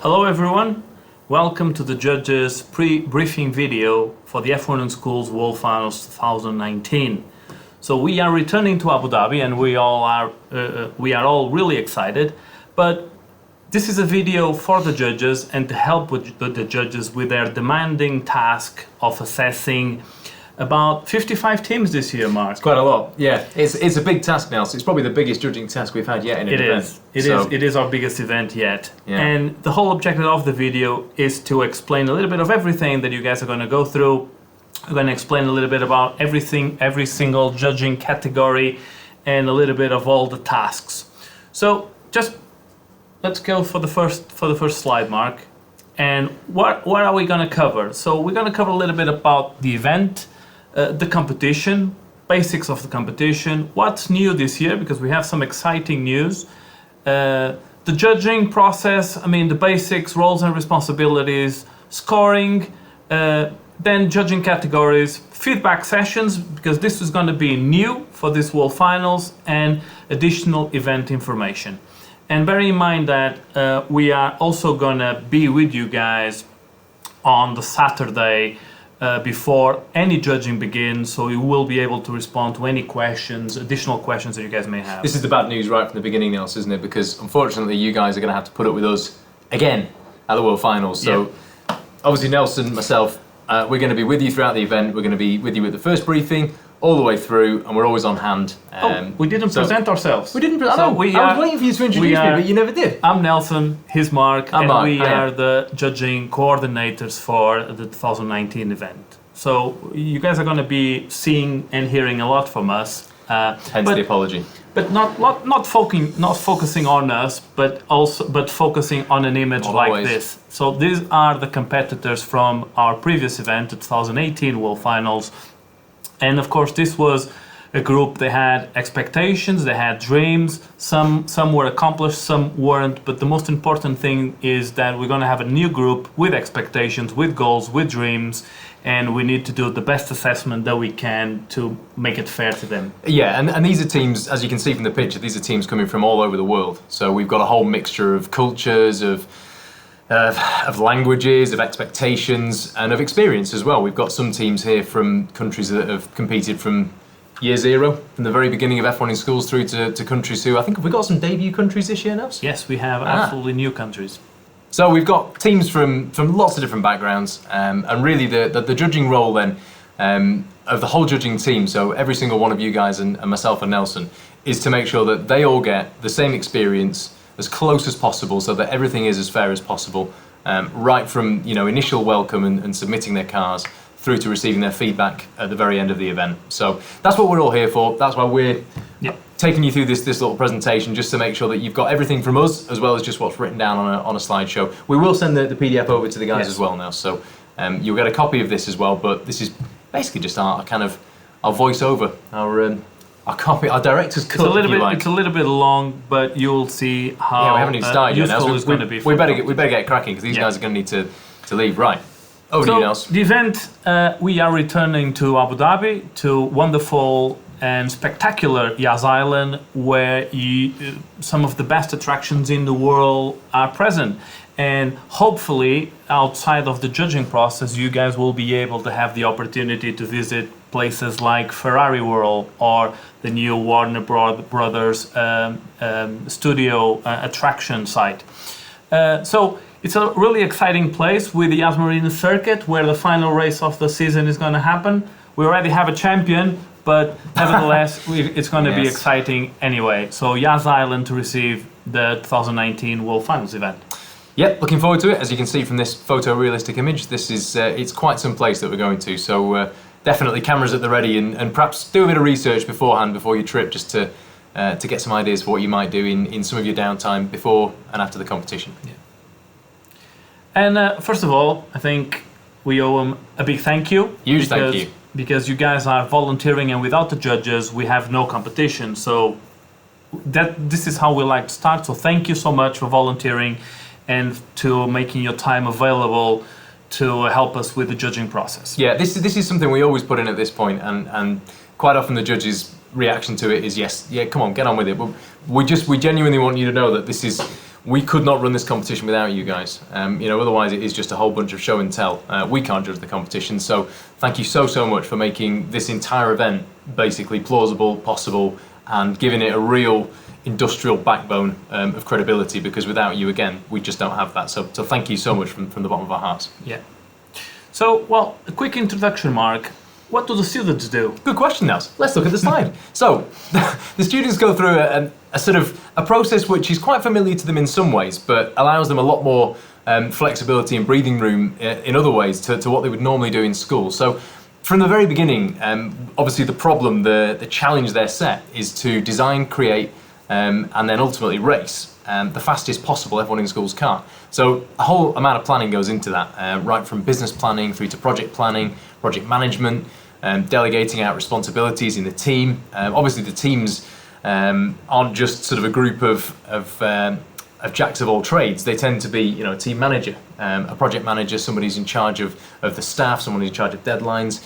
Hello everyone, welcome to the judges pre-briefing video for the F1 in Schools World Finals 2019. So we are returning to Abu Dhabi and we are all really excited, but this is a video for the judges and to help with the judges with their demanding task of assessing about 55 teams this year, Mark. It's quite a lot, yeah. It's a big task now, so it's probably the biggest judging task we've had yet in an event. It is our biggest event yet. Yeah. And the whole objective of the video is to explain a little bit of everything that you guys are going to go through. We're going to explain a little bit about everything, every single judging category, and a little bit of all the tasks. So just let's go for the first slide, Mark. And what are we going to cover? So we're going to cover a little bit about the event, the competition, basics of the competition, what's new this year, because we have some exciting news, the judging process, the basics, roles and responsibilities, scoring, then judging categories, feedback sessions, because this is going to be new for this World Finals, and additional event information. And bear in mind that we are also going to be with you guys on the Saturday before any judging begins, so you will be able to respond to any questions, additional questions that you guys may have. This is the bad news right from the beginning, Nels, isn't it? Because unfortunately you guys are going to have to put up with us again at the World Finals. So obviously Nelson, myself, we're going to be with you throughout the event. We're going to be with you at the first briefing, all the way through, and we're always on hand. We didn't present ourselves. We didn't. I was waiting for you to introduce me, but you never did. I'm Nelson, he's Mark, and Mark. We are the judging coordinators for the 2019 event. So you guys are going to be seeing and hearing a lot from us. Hence the apology. But not focusing on us, but focusing on an image like this. So these are the competitors from our previous event, the 2018 World Finals. And of course, this was a group. They had expectations, they had dreams. Some were accomplished, some weren't. But the most important thing is that we're going to have a new group with expectations, with goals, with dreams, and we need to do the best assessment that we can to make it fair to them. Yeah, and these are teams, as you can see from the picture, these are teams coming from all over the world. So we've got a whole mixture of cultures, of languages, of expectations, and of experience as well. We've got some teams here from countries that have competed from year zero, from the very beginning of F1 in Schools through to countries who, I think, have we got some debut countries this year, Nels? Yes, we have absolutely new countries. So we've got teams from lots of different backgrounds, and really the judging role then of the whole judging team, so every single one of you guys and myself and Nelson, is to make sure that they all get the same experience as close as possible, so that everything is as fair as possible, right from initial welcome and submitting their cars through to receiving their feedback at the very end of the event. So that's what we're all here for. That's why we're taking you through this little presentation, just to make sure that you've got everything from us as well as just what's written down on a slideshow. We will send the PDF over to the guys as well now, so you'll get a copy of this as well. But this is basically just our voiceover, our copy, our director's cut. It's a little bit long, but you'll see how we haven't even started yet. Useful it's going to be. We better get cracking, because these guys are going to need to leave. Right. Over to you, Nels. The event, we are returning to Abu Dhabi, to wonderful and spectacular Yas Island, where some of the best attractions in the world are present. And hopefully, outside of the judging process, you guys will be able to have the opportunity to visit places like Ferrari World or the new Warner Brothers studio attraction site. So it's a really exciting place with the Yas Marina circuit, where the final race of the season is going to happen. We already have a champion, but nevertheless, it's going to be exciting anyway. So Yas Island to receive the 2019 World Finals event. Yep, looking forward to it. As you can see from this photorealistic image, this is it's quite some place that we're going to. So definitely cameras at the ready, and perhaps do a bit of research beforehand, before your trip, just to get some ideas for what you might do in some of your downtime before and after the competition. Yeah. And first of all, I think we owe them a big thank you. Huge thank you. Because you guys are volunteering, and without the judges, we have no competition. So this is how we like to start. So thank you so much for volunteering and to making your time available to help us with the judging process. Yeah, this is something we always put in at this point, and quite often the judges' reaction to it is yes, yeah, come on, get on with it. But we genuinely want you to know that this is, we could not run this competition without you guys. Otherwise it is just a whole bunch of show and tell. We can't judge the competition, so thank you so much for making this entire event basically plausible, possible, and giving it a real industrial backbone of credibility, because without you, again, we just don't have that. So thank you so much from the bottom of our hearts. Yeah. So, well, a quick introduction, Mark. What do the students do? Good question, Nels. Let's look at the slide. So, the students go through a process which is quite familiar to them in some ways, but allows them a lot more flexibility and breathing room in other ways to what they would normally do in school. So, from the very beginning, obviously the problem, the challenge they're set is to design, create, and then ultimately race the fastest possible everyone in schools can't. So a whole amount of planning goes into that, right from business planning through to project planning, project management, delegating out responsibilities in the team. Obviously the teams aren't just sort of a group of jacks of all trades. They tend to be, a team manager, a project manager, somebody who's in charge of the staff, someone who's in charge of deadlines,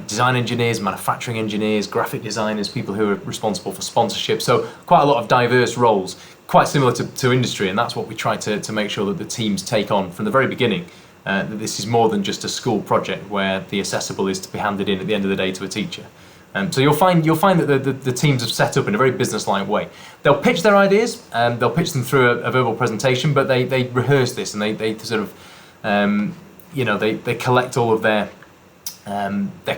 design engineers, manufacturing engineers, graphic designers, people who are responsible for sponsorship. So quite a lot of diverse roles, quite similar to industry, and that's what we try to make sure that the teams take on from the very beginning. That this is more than just a school project where the assessable is to be handed in at the end of the day to a teacher. So you'll find that the teams have set up in a very business-like way. They'll pitch their ideas, and they'll pitch them through a verbal presentation, but they rehearse this, and they sort of, they collect all of their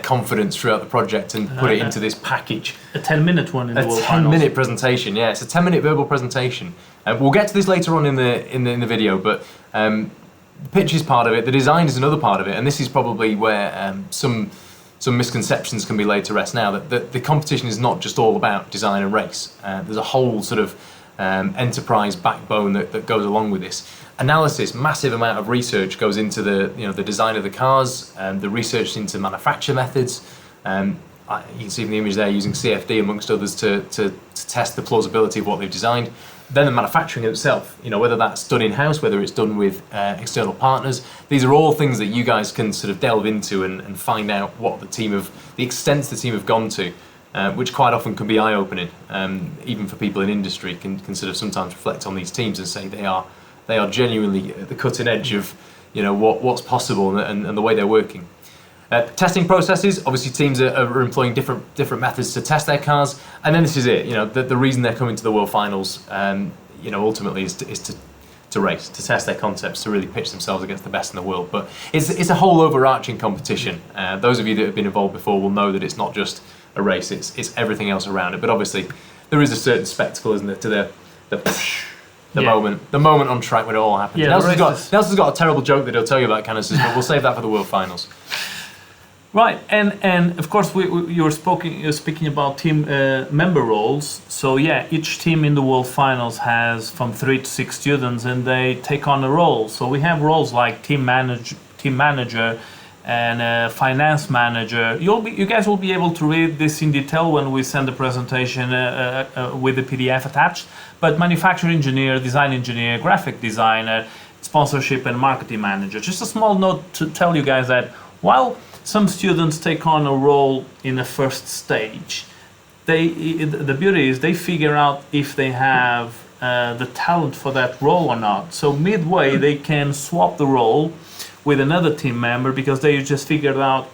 confidence throughout the project and put it into this package. A 10-minute one in the World Finals. A 10-minute presentation, yeah. It's a 10-minute verbal presentation. We'll get to this later on in the video, but the pitch is part of it. The design is another part of it, and this is probably where some misconceptions can be laid to rest now. That the competition is not just all about design and race. There's a whole sort of enterprise backbone that goes along with this. Analysis, massive amount of research goes into the design of the cars, the research into manufacture methods. You can see from the image there using CFD amongst others to test the plausibility of what they've designed. Then the manufacturing itself, whether that's done in-house, whether it's done with external partners. These are all things that you guys can sort of delve into and find out what the extents the team have gone to, which quite often can be eye-opening. Even for people in industry can sort of sometimes reflect on these teams and say they are genuinely at the cutting edge of what's possible and the way they're working. Testing processes, obviously teams are employing different methods to test their cars, and then this is it. The reason they're coming to the World Finals, ultimately is to race, to test their concepts, to really pitch themselves against the best in the world. But it's a whole overarching competition. Those of you that have been involved before will know that it's not just a race; it's everything else around it. But obviously, there is a certain spectacle, isn't there, to the moment on track when it all happens. Yeah, Nelson's got a terrible joke that he'll tell you about canisters, but we'll save that for the World Finals. Right, and of course you're speaking about team member roles. So yeah, each team in the World Finals has from 3 to 6 students, and they take on a role. So we have roles like team manager, and finance manager. You guys will be able to read this in detail when we send the presentation with the PDF attached. But manufacturing engineer, design engineer, graphic designer, sponsorship and marketing manager. Just a small note to tell you guys that while some students take on a role in the first stage, the beauty is they figure out if they have the talent for that role or not. So midway they can swap the role with another team member because they just figured out,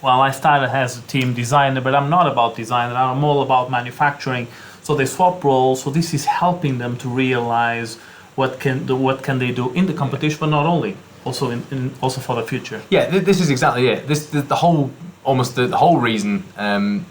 well, I started as a team designer, but I'm not about design, I'm all about manufacturing. So they swap roles. So this is helping them to realize what can they do in the competition, but not only, also for the future. Yeah, this is exactly it. The whole reason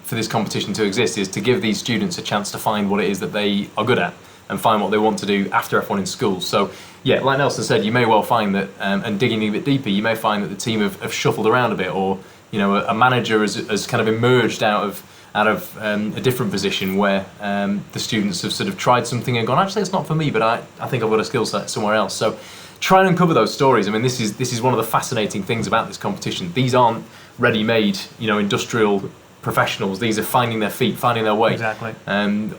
for this competition to exist is to give these students a chance to find what it is that they are good at and find what they want to do after F1 in school. So yeah, like Nelson said, you may well find that, and digging a bit deeper, you may find that the team have shuffled around a bit, or a manager has kind of emerged out of a different position where the students have sort of tried something and gone, actually it's not for me, but I think I've got a skill set somewhere else. So try and uncover those stories. I mean, this is one of the fascinating things about this competition. These aren't ready-made, industrial professionals. These are finding their feet, finding their way. Exactly.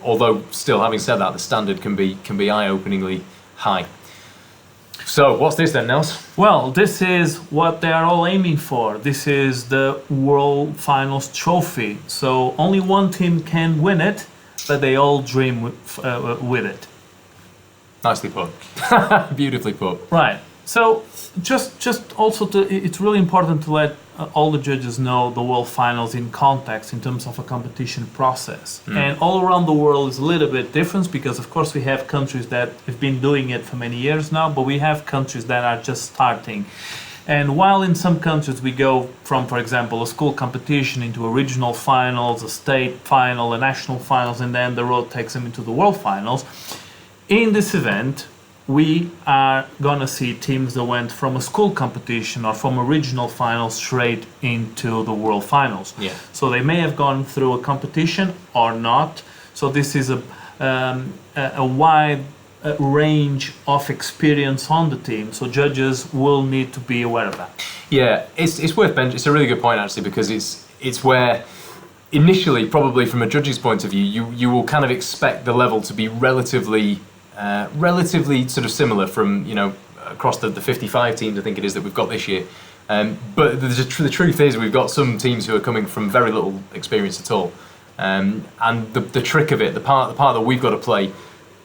Although still, having said that, the standard can be eye-openingly high. So what's this then, Nels? Well, this is what they are all aiming for. This is the World Finals trophy. So only one team can win it, but they all dream with it. Nicely put. Beautifully put. Right. So just also it's really important to let all the judges know the World Finals in context in terms of a competition process. And all around the world is a little bit different because of course we have countries that have been doing it for many years now, but we have countries that are just starting. And while in some countries we go from, for example, a school competition into a regional finals, a state final, a national finals, and then the road takes them into the World Finals, in this event we are gonna see teams that went from a school competition or from a regional final straight into the World Finals. Yeah. So they may have gone through a competition or not. So this is a wide range of experience on the team. So judges will need to be aware of that. Yeah, it's worth mentioning. It's a really good point actually, because it's where initially, probably from a judge's point of view, you will kind of expect the level to be relatively sort of similar from, you know, across the 55 teams I think it is that we've got this year. But the truth is we've got some teams who are coming from very little experience at all. And the trick of it, the part that we've got to play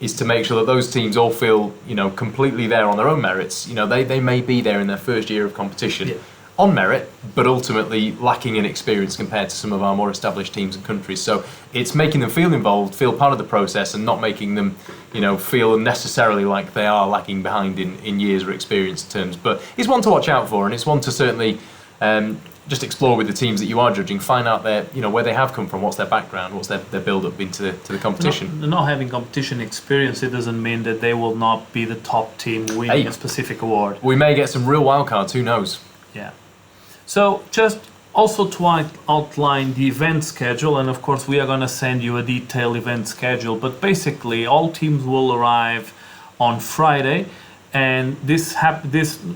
is to make sure that those teams all feel, you know, completely there on their own merits. You know, they may be there in their first year of competition on merit, but ultimately lacking in experience compared to some of our more established teams and countries. So it's making them feel involved, feel part of the process, and not making them, you know, feel unnecessarily like they are lacking behind in years or experience terms. But it's one to watch out for, and it's one to certainly just explore with the teams that you are judging, find out their, you know, where they have come from, what's their background, what's their build-up into the competition. Not having competition experience, it doesn't mean that they will not be the top team winning a specific award. We may get some real wildcards, who knows? Yeah. So just also to outline the event schedule, and of course we are going to send you a detailed event schedule, but basically all teams will arrive on Friday. And this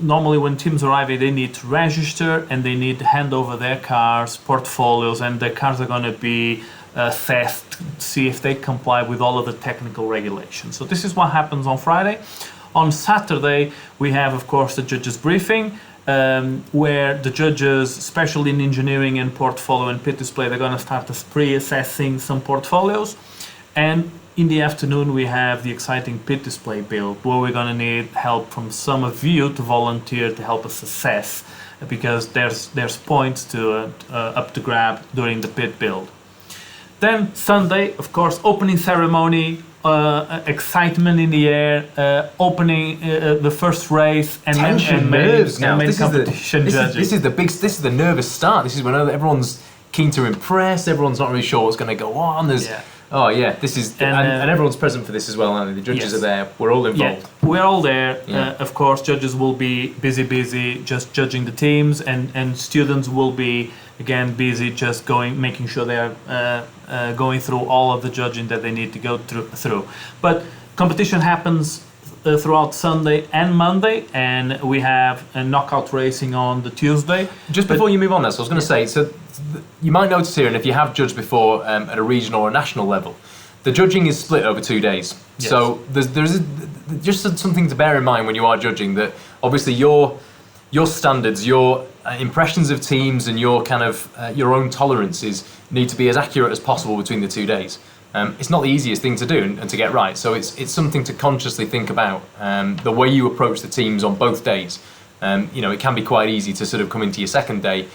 normally when teams arrive, they need to register and they need to hand over their cars, portfolios, and their cars are going to be assessed, see if they comply with all of the technical regulations. So this is what happens on Friday. On Saturday, we have, of course, the judges' briefing, where the judges, especially in engineering and portfolio and pit display, they're going to start pre-assessing some portfolios. And in the afternoon, we have the exciting pit display build, where we're going to need help from some of you to volunteer to help us assess, because there's points to up to grab during the pit build. Then Sunday, of course, opening ceremony, excitement in the air, opening the first race, and main competition judging. This is the nervous start. This is when everyone's keen to impress. Everyone's not really sure what's going to go on. Oh yeah, this is, and everyone's present for this as well, aren't they? The judges are there, we're all involved. Yeah, we're all there. Of course, judges will be busy just judging the teams, and students will be, again, busy just making sure they are going through all of the judging that they need to go through. But competition happens throughout Sunday and Monday, and we have a knockout racing on the Tuesday. Just before you move on, I was going to say, so you might notice here, and if you have judged before at a regional or a national level, the judging is split over 2 days. Yes. So there's just something to bear in mind when you are judging, that obviously your standards, your impressions of teams, and your kind of your own tolerances need to be as accurate as possible between the 2 days. It's not the easiest thing to do and to get right, so it's something to consciously think about. The way you approach the teams on both days, you know, it can be quite easy to sort of come into your second day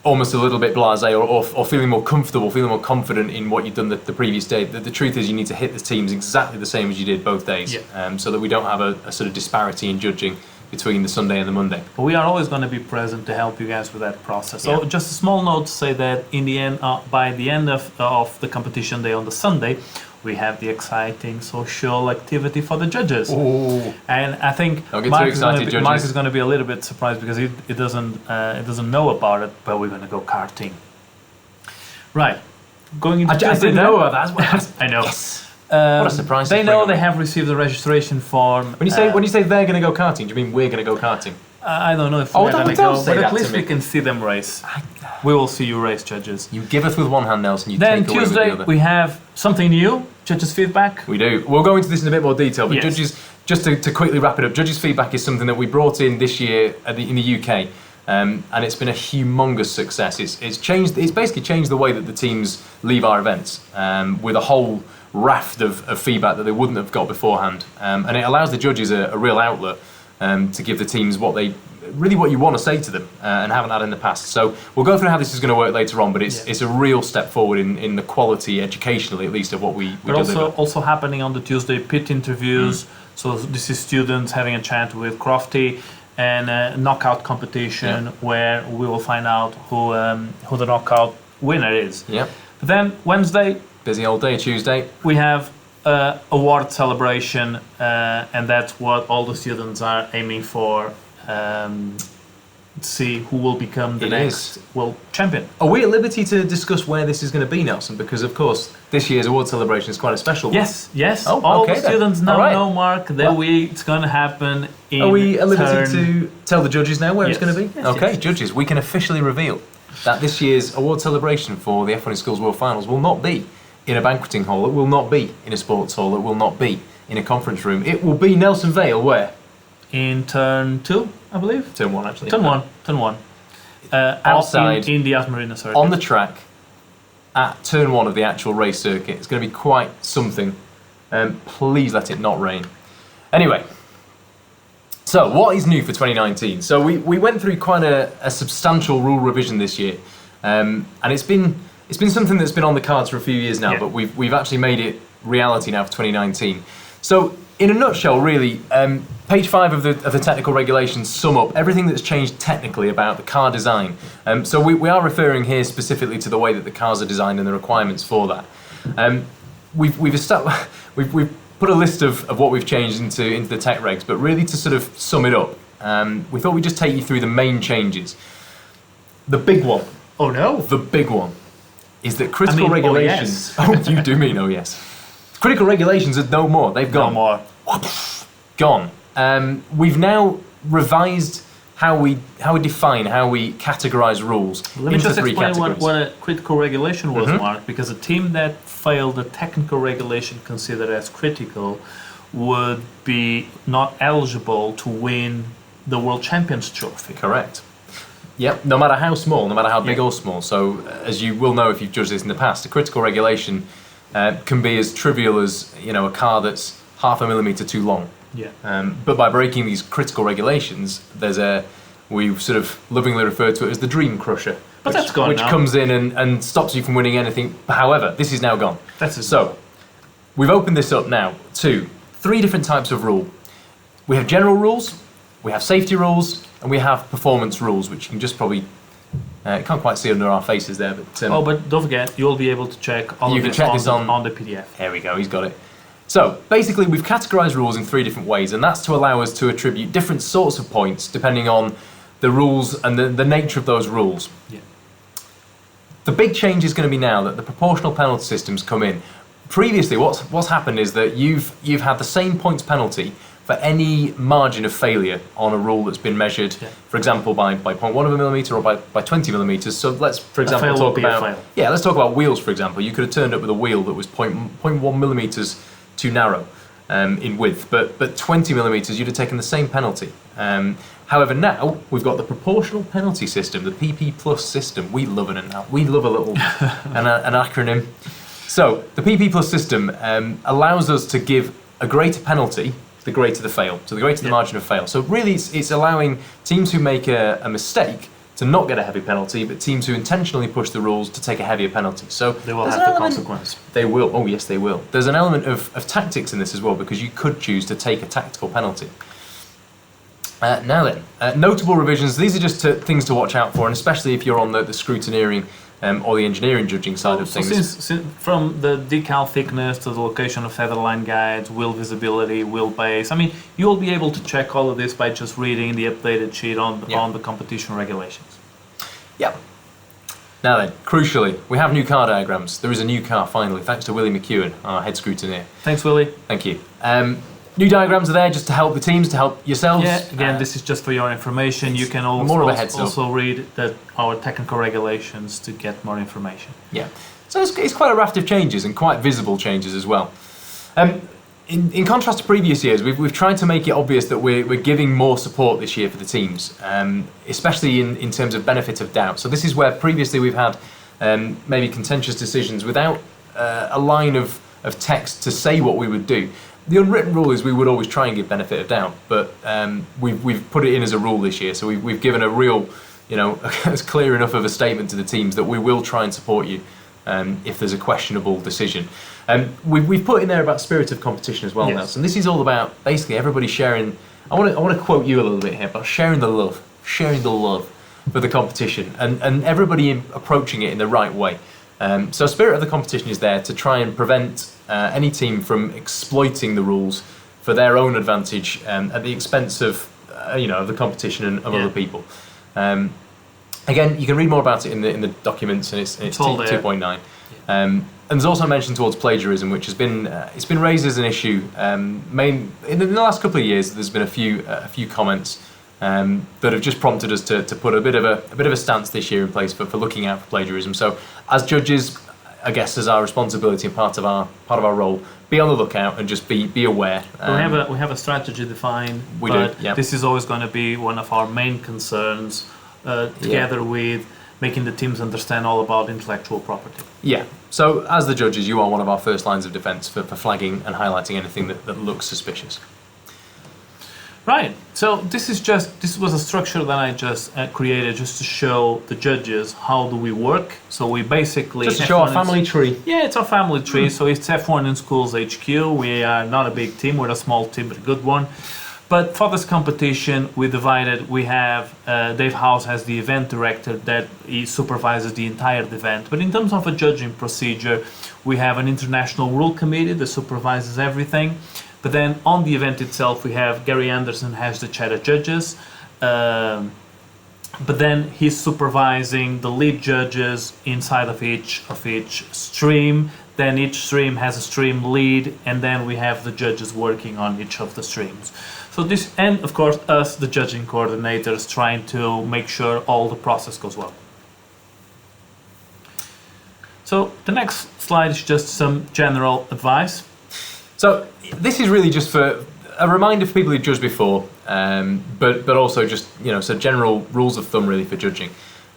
almost a little bit blasé, or feeling more comfortable, feeling more confident in what you've done the previous day. The truth is you need to hit the teams exactly the same as you did both days, so that we don't have a sort of disparity in judging between the Sunday and the Monday. But we are always going to be present to help you guys with that process. So just a small note to say that in the end, by the end of the competition day on the Sunday, we have the exciting social activity for the judges. Ooh. And I think Mark is going to be a little bit surprised because it doesn't know about it, but we're going to go karting. Right. Going into I didn't know about that. I know. Yes. What a surprise. They know they have received the registration form. When you say they're going to go karting, do you mean we're going to go karting? I don't know if we're going to go, but at least we can see them race. We will see you race, judges. You giveth with one hand, Nelson, you take away with the other. Then Tuesday we have something new, judges' feedback. We do. We'll go into this in a bit more detail, but judges, just to quickly wrap it up, judges' feedback is something that we brought in this year in the UK. and it's been a humongous success. It's changed. It's basically changed the way that the teams leave our events with a whole raft of feedback that they wouldn't have got beforehand, and it allows the judges a real outlet to give the teams what you want to say to them and haven't had in the past. So we'll go through how this is going to work later on, but it's a real step forward in the quality, educationally at least, of what we but deliver. also happening on the Tuesday, pit interviews. So this is students having a chat with Crofty, and a knockout competition where we will find out who the knockout winner is. Yeah. But then Wednesday, Busy old day. Tuesday, we have award celebration, and that's what all the students are aiming for. See who will become the next world champion. Are we at liberty to discuss where this is going to be, Nelson? Because of course this year's award celebration is quite a special one. Yes. Oh, all okay the then. students now All right. know, Mark, that it's going to happen in Are we at liberty turn... to tell the judges now where it's going to be? Yes, Okay, yes. judges, we can officially reveal that this year's award celebration for the F1 in Schools World Finals will not be in a banqueting hall, it will not be in a sports hall, it will not be in a conference room. It will be Nelson Vale, where? In turn 2, I believe. Turn 1, actually. Turn 1. Outside, in the Asmarina circuit. on the track, at turn 1 of the actual race circuit. It's going to be quite something. Please let it not rain. Anyway, so what is new for 2019? So we went through quite a substantial rule revision this year, and it's been something that's been on the cards for a few years now, but we've actually made it reality now for 2019. So in a nutshell, really, page 5 of the technical regulations sum up everything that's changed technically about the car design. So we are referring here specifically to the way that the cars are designed and the requirements for that. We've put a list of what we've changed into the tech regs, but really to sort of sum it up, we thought we'd just take you through the main changes. The big one. Oh no. The big one is that critical regulations. Oh, yes. Oh, you do mean oh yes. Critical regulations are no more. They've gone. No more. Gone. We've now revised how we define, how we categorise rules Let me into just 3 explain categories. what a critical regulation was, Mark, because a team that failed a technical regulation considered as critical would be not eligible to win the World Champions Trophy. Correct. Yep, no matter how small, no matter how big or small. So, as you will know if you've judged this in the past, a critical regulation can be as trivial as a car that's 0.5 millimetre too long. Yeah. But by breaking these critical regulations, we've sort of lovingly referred to it as the Dream Crusher. But that's gone which now. comes in and stops you from winning anything. However, this is now gone. So, we've opened this up now to 3 different types of rule. We have general rules, we have safety rules, and we have performance rules, which you can just probably can't quite see under our faces there. But but don't forget, you'll be able to check all of this on the PDF. There we go, he's got it. So basically, we've categorised rules in 3 different ways, and that's to allow us to attribute different sorts of points depending on the rules and the nature of those rules. Yeah. The big change is going to be now that the proportional penalty systems come in. Previously, what's happened is that you've had the same points penalty for any margin of failure on a rule that's been measured, for example, by 0.1 of a millimetre or by 20 millimetres. So let's, for example, talk about let's talk about wheels. For example, you could have turned up with a wheel that was 0.1 millimetres too narrow in width, but 20 millimetres, you'd have taken the same penalty. However, now we've got the proportional penalty system, the PP Plus system. We love it now. We love a little an acronym. So the PP Plus system allows us to give a greater penalty the greater the fail, so the greater the margin of fail. So really, it's allowing teams who make a mistake to not get a heavy penalty, but teams who intentionally push the rules to take a heavier penalty. So they will have the consequence. They will. Oh yes, they will. There's an element of tactics in this as well, because you could choose to take a tactical penalty. Now then, notable revisions. These are just things to watch out for, and especially if you're on the scrutineering or the engineering judging side of things. Since from the decal thickness to the location of featherline guides, wheel visibility, wheel base, I mean, you'll be able to check all of this by just reading the updated sheet on the competition regulations. Yep. Now then, crucially, we have new car diagrams. There is a new car finally, thanks to Willie McEwen, our head scrutineer. Thanks, Willie. Thank you. New diagrams are there just to help the teams, to help yourselves. Yeah, again, this is just for your information. You can also read our technical regulations to get more information. Yeah, so it's quite a raft of changes and quite visible changes as well. in contrast to previous years, we've tried to make it obvious that we're giving more support this year for the teams, especially in terms of benefit of doubt. So this is where previously we've had maybe contentious decisions without a line of text to say what we would do. The unwritten rule is we would always try and give benefit of doubt, but we've put it in as a rule this year. So we've given a real, as clear enough of a statement to the teams that we will try and support you if there's a questionable decision. We've put in there about spirit of competition as well, yes. Nelson. This is all about basically everybody sharing. I want to quote you a little bit here, but sharing the love for the competition, and everybody approaching it in the right way. So spirit of the competition is there to try and prevent any team from exploiting the rules for their own advantage at the expense of of the competition and of other people. Again, you can read more about it in the documents, and it's 2.9. And there's also a mention towards plagiarism, which has been it's been raised as an issue. In the last couple of years, there's been a few comments that have just prompted us to put a bit of a stance this year in place for looking out for plagiarism. So, as judges, I guess as our responsibility and part of our role, be on the lookout and just be aware. We have a strategy defined. We do. Yep. This is always going to be one of our main concerns, together with making the teams understand all about intellectual property. Yeah. So, as the judges, you are one of our first lines of defence for flagging and highlighting anything that looks suspicious. Right. So this was a structure that I just created just to show the judges how do we work. So we basically just to show our family tree. Yeah, it's our family tree. So it's F1 in Schools HQ. We are not a big team. We're a small team, but a good one. But for this competition, we divided. We have Dave House as the event director that he supervises the entire event. But in terms of a judging procedure, we have an international rule committee that supervises everything. But then on the event itself, we have Gary Anderson has the chair of judges. But then he's supervising the lead judges inside of each stream. Then each stream has a stream lead, and then we have the judges working on each of the streams. So this, and of course us, the judging coordinators, trying to make sure all the process goes well. So the next slide is just some general advice. So this is really just for a reminder for people who've judged before, but also just so general rules of thumb really for judging.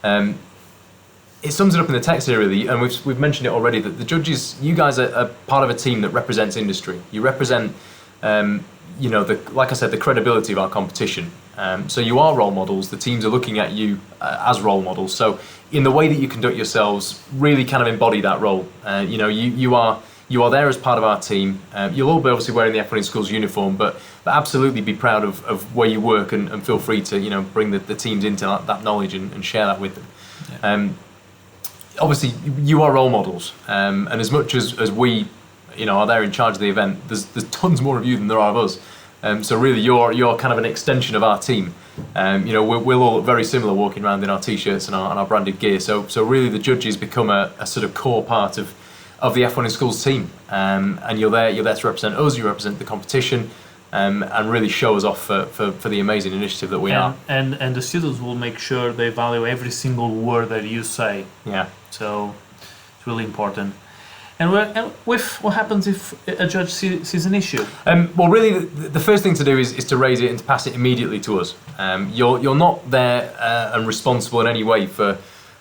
It sums it up in the text here really, and we've mentioned it already that the judges, you guys are part of a team that represents industry. You represent, like I said, the credibility of our competition. So you are role models. The teams are looking at you as role models. So in the way that you conduct yourselves, really kind of embody that role. You are there as part of our team. You'll all be obviously wearing the F1 in Schools uniform, but absolutely be proud of where you work and feel free to bring the teams into that knowledge and share that with them. Yeah. Obviously, you are role models, and as much as we are there in charge of the event, there's tons more of you than there are of us. So really, you're kind of an extension of our team. We'll all look very similar walking around in our t-shirts and our branded gear. So really, the judges become a sort of core part of the F1 in Schools team, and you're there to represent us. You represent the competition, and really show us off for the amazing initiative that we are. And the students will make sure they value every single word that you say. Yeah. So it's really important. And what happens if a judge sees an issue? Well, really, the first thing to do is to raise it and to pass it immediately to us. You're not there and responsible in any way for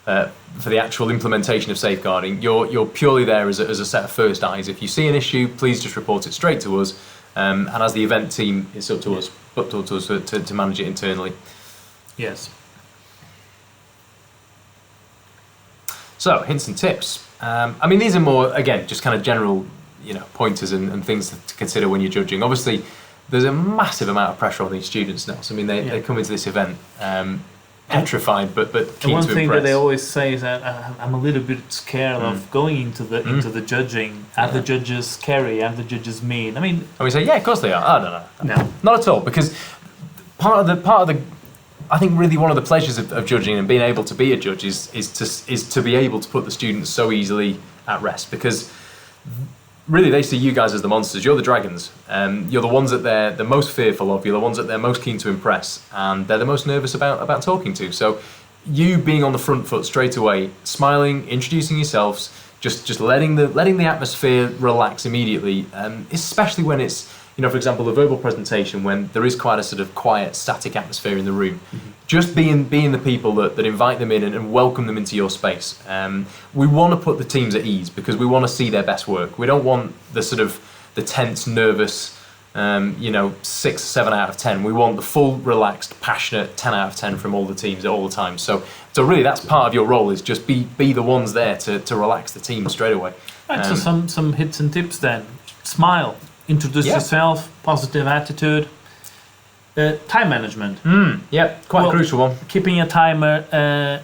the actual implementation of safeguarding. You're purely there as a set of first eyes. If you see an issue, please just report it straight to us. And as the event team, it's up to us to manage it internally. Yes. So, hints and tips. These are more, again, just kind of general, pointers and things to consider when you're judging. Obviously, there's a massive amount of pressure on these students now. So, they come into this event petrified, but keen to impress. One thing that they always say is that I'm a little bit scared of going into the judging. Are the judges scary? Are the judges mean? And we say, yeah, of course they are. Oh, no, not at all. Because part of the I think really one of the pleasures of judging and being able to be a judge is to be able to put the students so easily at rest, because really they see you guys as the monsters. You're the dragons. You're the ones that they're the most fearful of. You're the ones that they're most keen to impress, and they're the most nervous about talking to. So you being on the front foot straight away, smiling, introducing yourselves, just letting the atmosphere relax immediately, especially when it's, for example, the verbal presentation, when there is quite a sort of quiet, static atmosphere in the room. Just being the people that invite them in and welcome them into your space. We want to put the teams at ease because we want to see their best work. We don't want the tense, nervous, 6, 7 out of 10. We want the full, relaxed, passionate 10 out of 10 from all the teams at all the time. So really, that's part of your role, is just be the ones there to relax the team straight away. Right, so some hits and tips then. Smile, introduce yourself, positive attitude, time management. Quite a crucial one. Keeping a timer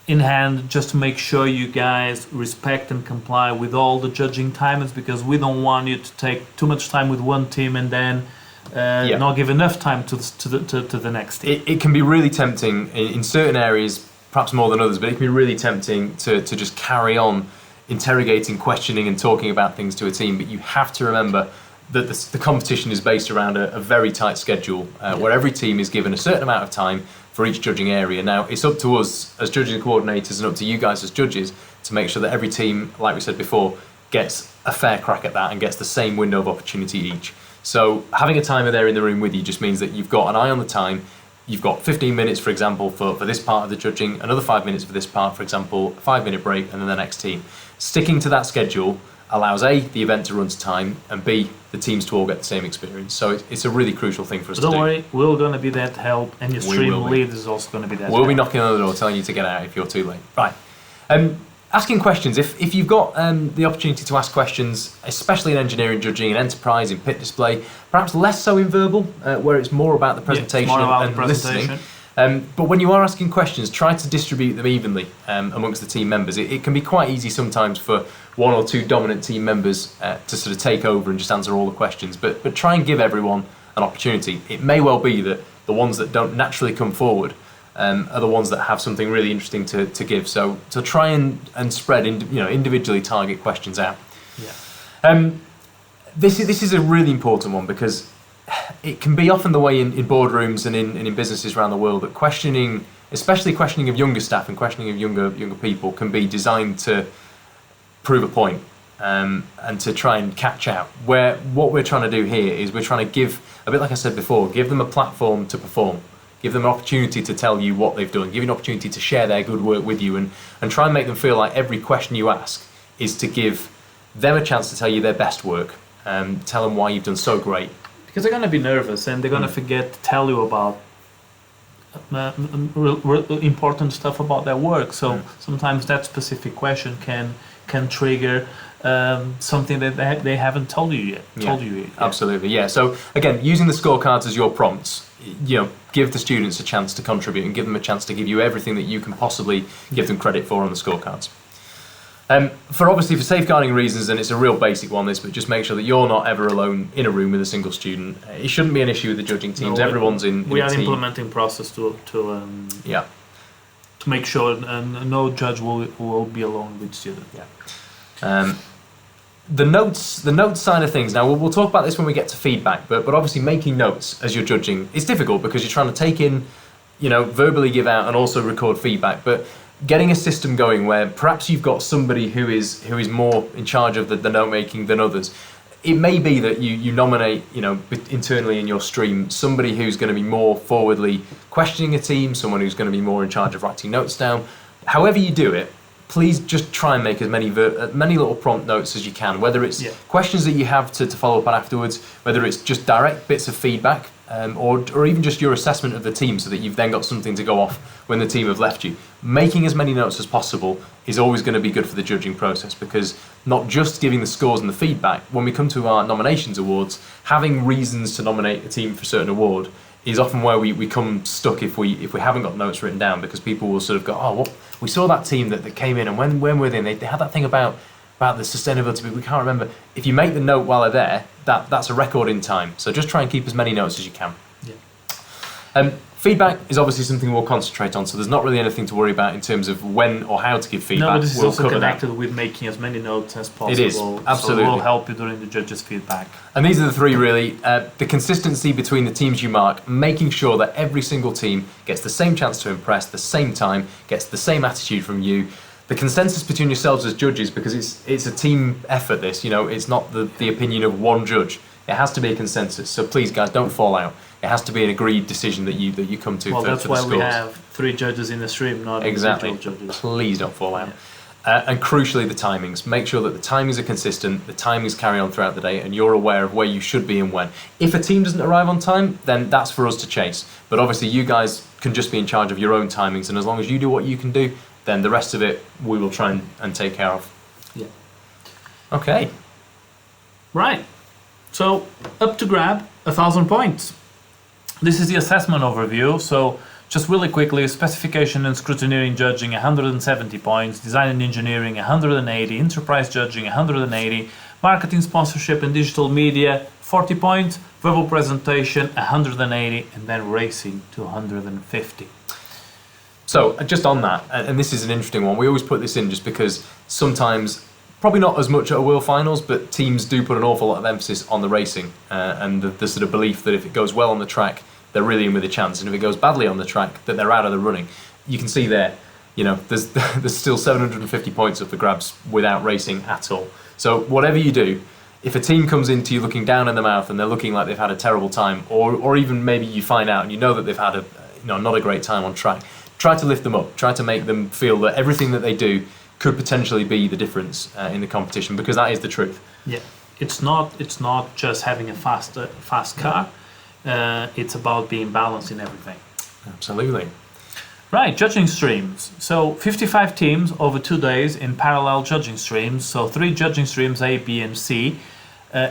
in hand just to make sure you guys respect and comply with all the judging timers, because we don't want you to take too much time with one team and then not give enough time to the next team. It can be really tempting in certain areas, perhaps more than others, but it can be really tempting to just carry on interrogating, questioning and talking about things to a team. But you have to remember that the competition is based around a very tight schedule where every team is given a certain amount of time for each judging area. Now, it's up to us as judging coordinators and up to you guys as judges to make sure that every team, like we said before, gets a fair crack at that and gets the same window of opportunity each. So having a timer there in the room with you just means that you've got an eye on the time. You've got 15 minutes, for example, for this part of the judging, another 5 minutes for this part, for example, a 5-minute break, and then the next team. Sticking to that schedule allows A, the event to run to time, and B, the teams to all get the same experience. So it's a really crucial thing for us to do. Don't worry, we're going to be there to help, and your stream lead is also going to be there. We'll be knocking on the door telling you to get out if you're too late. Right. Asking questions. If you've got the opportunity to ask questions, especially in engineering judging, in enterprise, in pit display, perhaps less so in verbal, where it's more about the presentation and listening. But when you are asking questions, try to distribute them evenly amongst the team members. It can be quite easy sometimes for one or two dominant team members to sort of take over and just answer all the questions. But try and give everyone an opportunity. It may well be that the ones that don't naturally come forward are the ones that have something really interesting to give. So try and spread, individually target questions out. Yeah. This is a really important one because it can be often the way in boardrooms and in businesses around the world that questioning, especially questioning of younger staff and questioning of younger people, can be designed to prove a point and to try and catch out. Where what we're trying to do here is we're trying to give, a bit like I said before, give them a platform to perform. Give them an opportunity to tell you what they've done. Give you an opportunity to share their good work with you and try and make them feel like every question you ask is to give them a chance to tell you their best work. Tell them why you've done so great. Because they're going to be nervous and they're going to forget to tell you about important stuff about their work. So sometimes that specific question can trigger something that they haven't told you yet. Absolutely, yeah. So again, using the scorecards as your prompts, give the students a chance to contribute and give them a chance to give you everything that you can possibly give them credit for on the scorecards. For safeguarding reasons, and it's a real basic one, but just make sure that you're not ever alone in a room with a single student. It shouldn't be an issue with the judging teams. No, everyone's in we a are team. Implementing process to make sure no judge will be alone with student. Yeah. The notes side of things. Now we'll talk about this when we get to feedback, but obviously making notes as you're judging is difficult because you're trying to take in, verbally give out and also record feedback. But getting a system going where perhaps you've got somebody who is more in charge of the note making than others. It may be that you nominate, internally in your stream, somebody who's going to be more forwardly questioning a team, someone who's going to be more in charge of writing notes down. However you do it, please just try and make as many little prompt notes as you can, whether it's questions that you have to follow up on afterwards, whether it's just direct bits of feedback, or even just your assessment of the team so that you've then got something to go off when the team have left you. Making as many notes as possible is always going to be good for the judging process, because not just giving the scores and the feedback, when we come to our nominations awards, having reasons to nominate a team for a certain award is often where we come stuck if we haven't got notes written down, because people will sort of go, oh, well, we saw that team that came in, and when were they in? They had that thing about the sustainability, but we can't remember. If you make the note while they're there, that's a record in time. So just try and keep as many notes as you can. Yeah. Feedback is obviously something we'll concentrate on, so there's not really anything to worry about in terms of when or how to give feedback. No, but this is also connected with making as many notes as possible. It is, absolutely. So we'll help you during the judges' feedback. And these are the three really. The consistency between the teams you mark, making sure that every single team gets the same chance to impress, the same time, gets the same attitude from you. The the consensus between yourselves as judges, because it's a team effort. This, it's not the opinion of one judge. It has to be a consensus. So please, guys, don't fall out. It has to be an agreed decision that you come to. Well, that's for why the scores. we have 3 judges in the stream, not Exactly. individual judges. Please don't fall out. And crucially, the timings. Make sure that the timings are consistent, the timings carry on throughout the day, and you're aware of where you should be and when. If a team doesn't arrive on time, then that's for us to chase. But obviously, you guys can just be in charge of your own timings, and as long as you do what you can do, then the rest of it we will try and take care of. Yeah. Okay. Right. So, up to grab 1,000 points. This is the assessment overview. So, just really quickly, specification and scrutineering judging 170 points, design and engineering 180, enterprise judging 180, marketing, sponsorship and digital media 40 points, verbal presentation 180, and then racing 250. So just on that, and this is an interesting one, we always put this in just because sometimes, probably not as much at a World Finals, but teams do put an awful lot of emphasis on the racing and the sort of belief that if it goes well on the track, they're really in with a chance, and if it goes badly on the track, that they're out of the running. You can see there, there's still 750 points up for grabs without racing at all. So whatever you do, if a team comes into you looking down in the mouth and they're looking like they've had a terrible time, or even maybe you find out and you know that they've had not a great time on track, try to lift them up, try to make them feel that everything that they do could potentially be the difference in the competition, because that is the truth. Yeah, it's not just having a fast car. It's about being balanced in everything. Absolutely. Right, judging streams. So 55 teams over 2 days in parallel judging streams. So 3 judging streams, A, B, and C.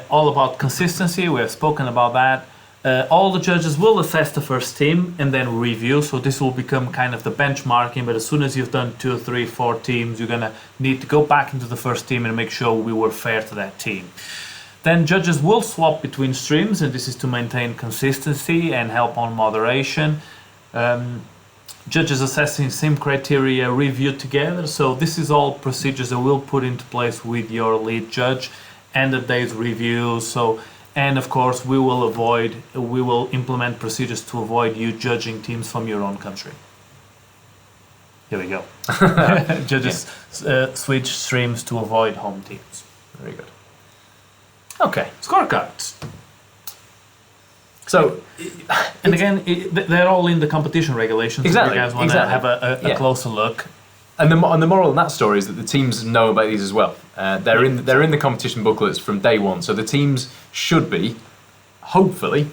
All about consistency. We have spoken about that. All the judges will assess the first team and then review. So this will become kind of the benchmarking. But as soon as you've done 2, 3, 4 teams, you're going to need to go back into the first team and make sure we were fair to that team. Then judges will swap between streams, and this is to maintain consistency and help on moderation. Judges assessing sim criteria reviewed together. So this is all procedures that we'll put into place with your lead judge and the day's review. And of course, we will implement procedures to avoid you judging teams from your own country. Here we go. Judges switch streams to avoid home teams. Very good. Okay, scorecards. So, and again, they're all in the competition regulations. Exactly. If you guys want to have a closer look. And the moral of that story is that the teams know about these as well. They're in the competition booklets from day one. So the teams should be, hopefully,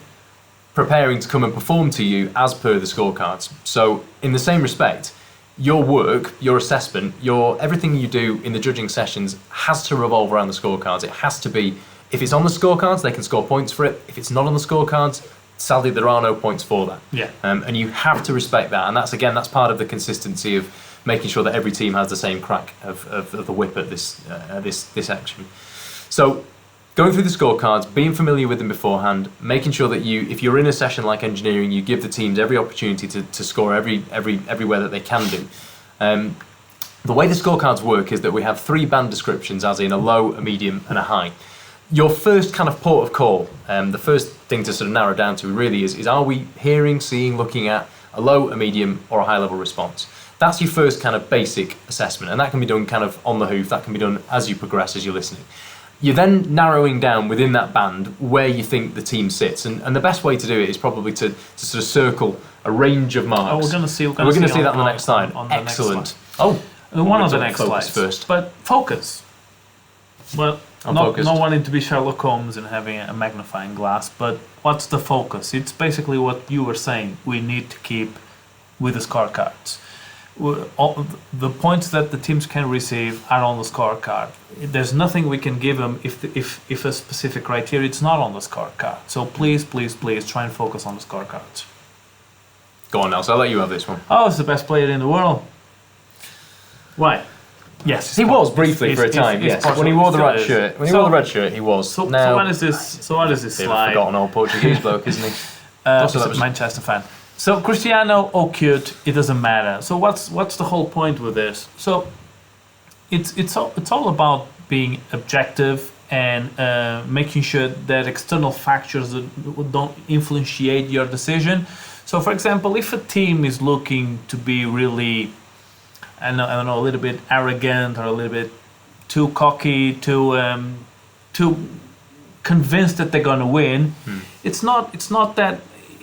preparing to come and perform to you as per the scorecards. So in the same respect, your work, your assessment, everything you do in the judging sessions has to revolve around the scorecards. It has to be. If it's on the scorecards, they can score points for it. If it's not on the scorecards, sadly, there are no points for that. Yeah. And you have to respect that. And that's part of the consistency of making sure that every team has the same crack of the whip at this action. So going through the scorecards, being familiar with them beforehand, making sure that if you're in a session like engineering, you give the teams every opportunity to score everywhere that they can do. The way the scorecards work is that we have 3 band descriptions, as in a low, a medium, and a high. Your first kind of port of call, the first thing to sort of narrow down to really is are we hearing, seeing, looking at a low, a medium, or a high level response? That's your first kind of basic assessment, and that can be done kind of on the hoof, that can be done as you progress, as you're listening. You're then narrowing down within that band where you think the team sits, and the best way to do it is probably to sort of circle a range of marks. Oh, we're going to see that on the next slide. Excellent. One of the next slides first. But focus. Well, not wanting to be Sherlock Holmes and having a magnifying glass, but what's the focus? It's basically what you were saying. We need to keep with the scorecards. All the points that the teams can receive are on the scorecard. There's nothing we can give them if a specific criteria it's not on the scorecard. So please try and focus on the scorecards. Go on, Nelson. I'll let you have this one. Oh, it's the best player in the world. Right. Yes, he was briefly for a time. Yes, when he wore the red shirt. When he wore the red shirt, he was. So what is this? So what is this slide? Forgotten old Portuguese bloke, isn't he? Also, that was Manchester fan. So Cristiano or cute, it doesn't matter. So what's the whole point with this? So it's all about being objective and making sure that external factors don't influence your decision. So for example, if a team is looking to be really I don't know, a little bit arrogant or a little bit too cocky, too convinced that they're going to win. It's not that.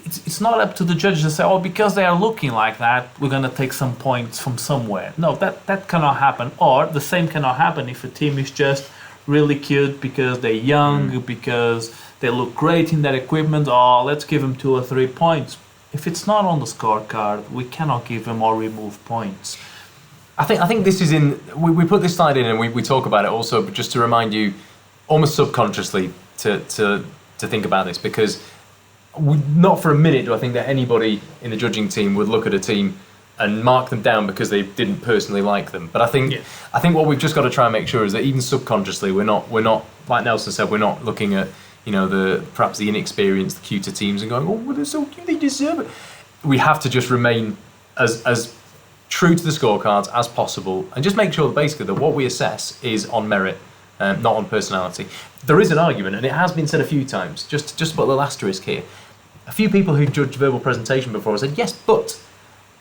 It's not up to the judges to say, oh, because they are looking like that, we're going to take some points from somewhere. No, that cannot happen. Or the same cannot happen if a team is just really cute because they're young, because they look great in their equipment. Oh, let's give them 2 or 3 points. If it's not on the scorecard, we cannot give them or remove points. I think this is in. We put this slide in and we talk about it also, but just to remind you, almost subconsciously, to think about this, because not for a minute do I think that anybody in the judging team would look at a team and mark them down because they didn't personally like them. But I think what we've just got to try and make sure is that even subconsciously we're not like Nelson said, we're not looking at perhaps the inexperienced, the cuter teams and going, oh, well, they're so cute, they deserve it. We have to just remain as true to the scorecards as possible and just make sure that basically that what we assess is on merit, not on personality. There is an argument, and it has been said a few times, just to put a little asterisk here. A few people who judged verbal presentation before said, yes, but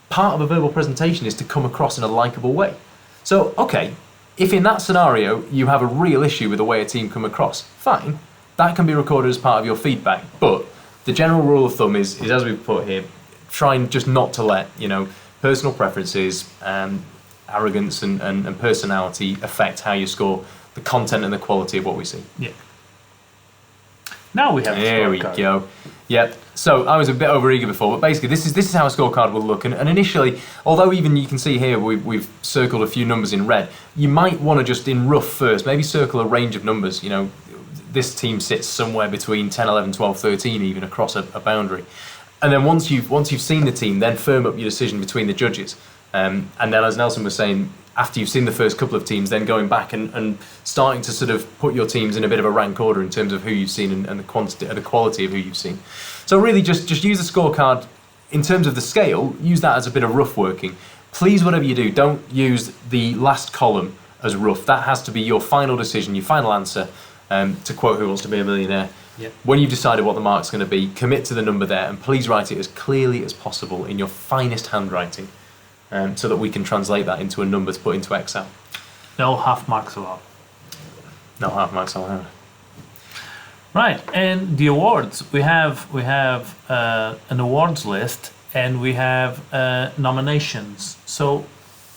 part of a verbal presentation is to come across in a likeable way. So, okay, if in that scenario you have a real issue with the way a team come across, fine, that can be recorded as part of your feedback. But the general rule of thumb is as we've put here, trying just not to let, personal preferences, arrogance and personality affect how you score the content and the quality of what we see. Yeah. Now we have a scorecard. There we go. Yep. So I was a bit over-eager before, but basically this is how a scorecard will look. And initially, although even you can see here we've circled a few numbers in red, you might want to just in rough first, maybe circle a range of numbers. This team sits somewhere between 10, 11, 12, 13 even across a boundary. And then once you've seen the team, then firm up your decision between the judges. And then as Nelson was saying, after you've seen the first couple of teams, then going back and starting to sort of put your teams in a bit of a rank order in terms of who you've seen and the quantity, the quality of who you've seen. So really just use the scorecard in terms of the scale, use that as a bit of rough working. Please, whatever you do, don't use the last column as rough. That has to be your final decision, your final answer, to quote Who Wants to Be a Millionaire. Yep. When you've decided what the mark's going to be, commit to the number there and please write it as clearly as possible in your finest handwriting. So that we can translate that into a number to put into Excel. No half marks allowed. No half marks allowed. Right, and the awards. We have an awards list and we have nominations. So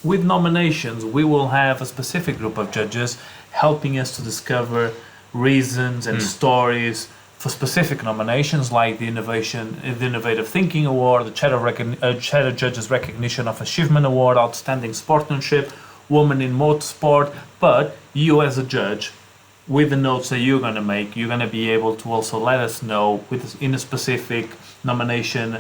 with nominations, we will have a specific group of judges helping us to discover reasons and stories for specific nominations like the Innovative Thinking Award, the Cheddar Judges Recognition of Achievement Award, Outstanding Sportsmanship, Woman in Motorsport. But you as a judge, with the notes that you're going to make, you're going to be able to also let us know in a specific nomination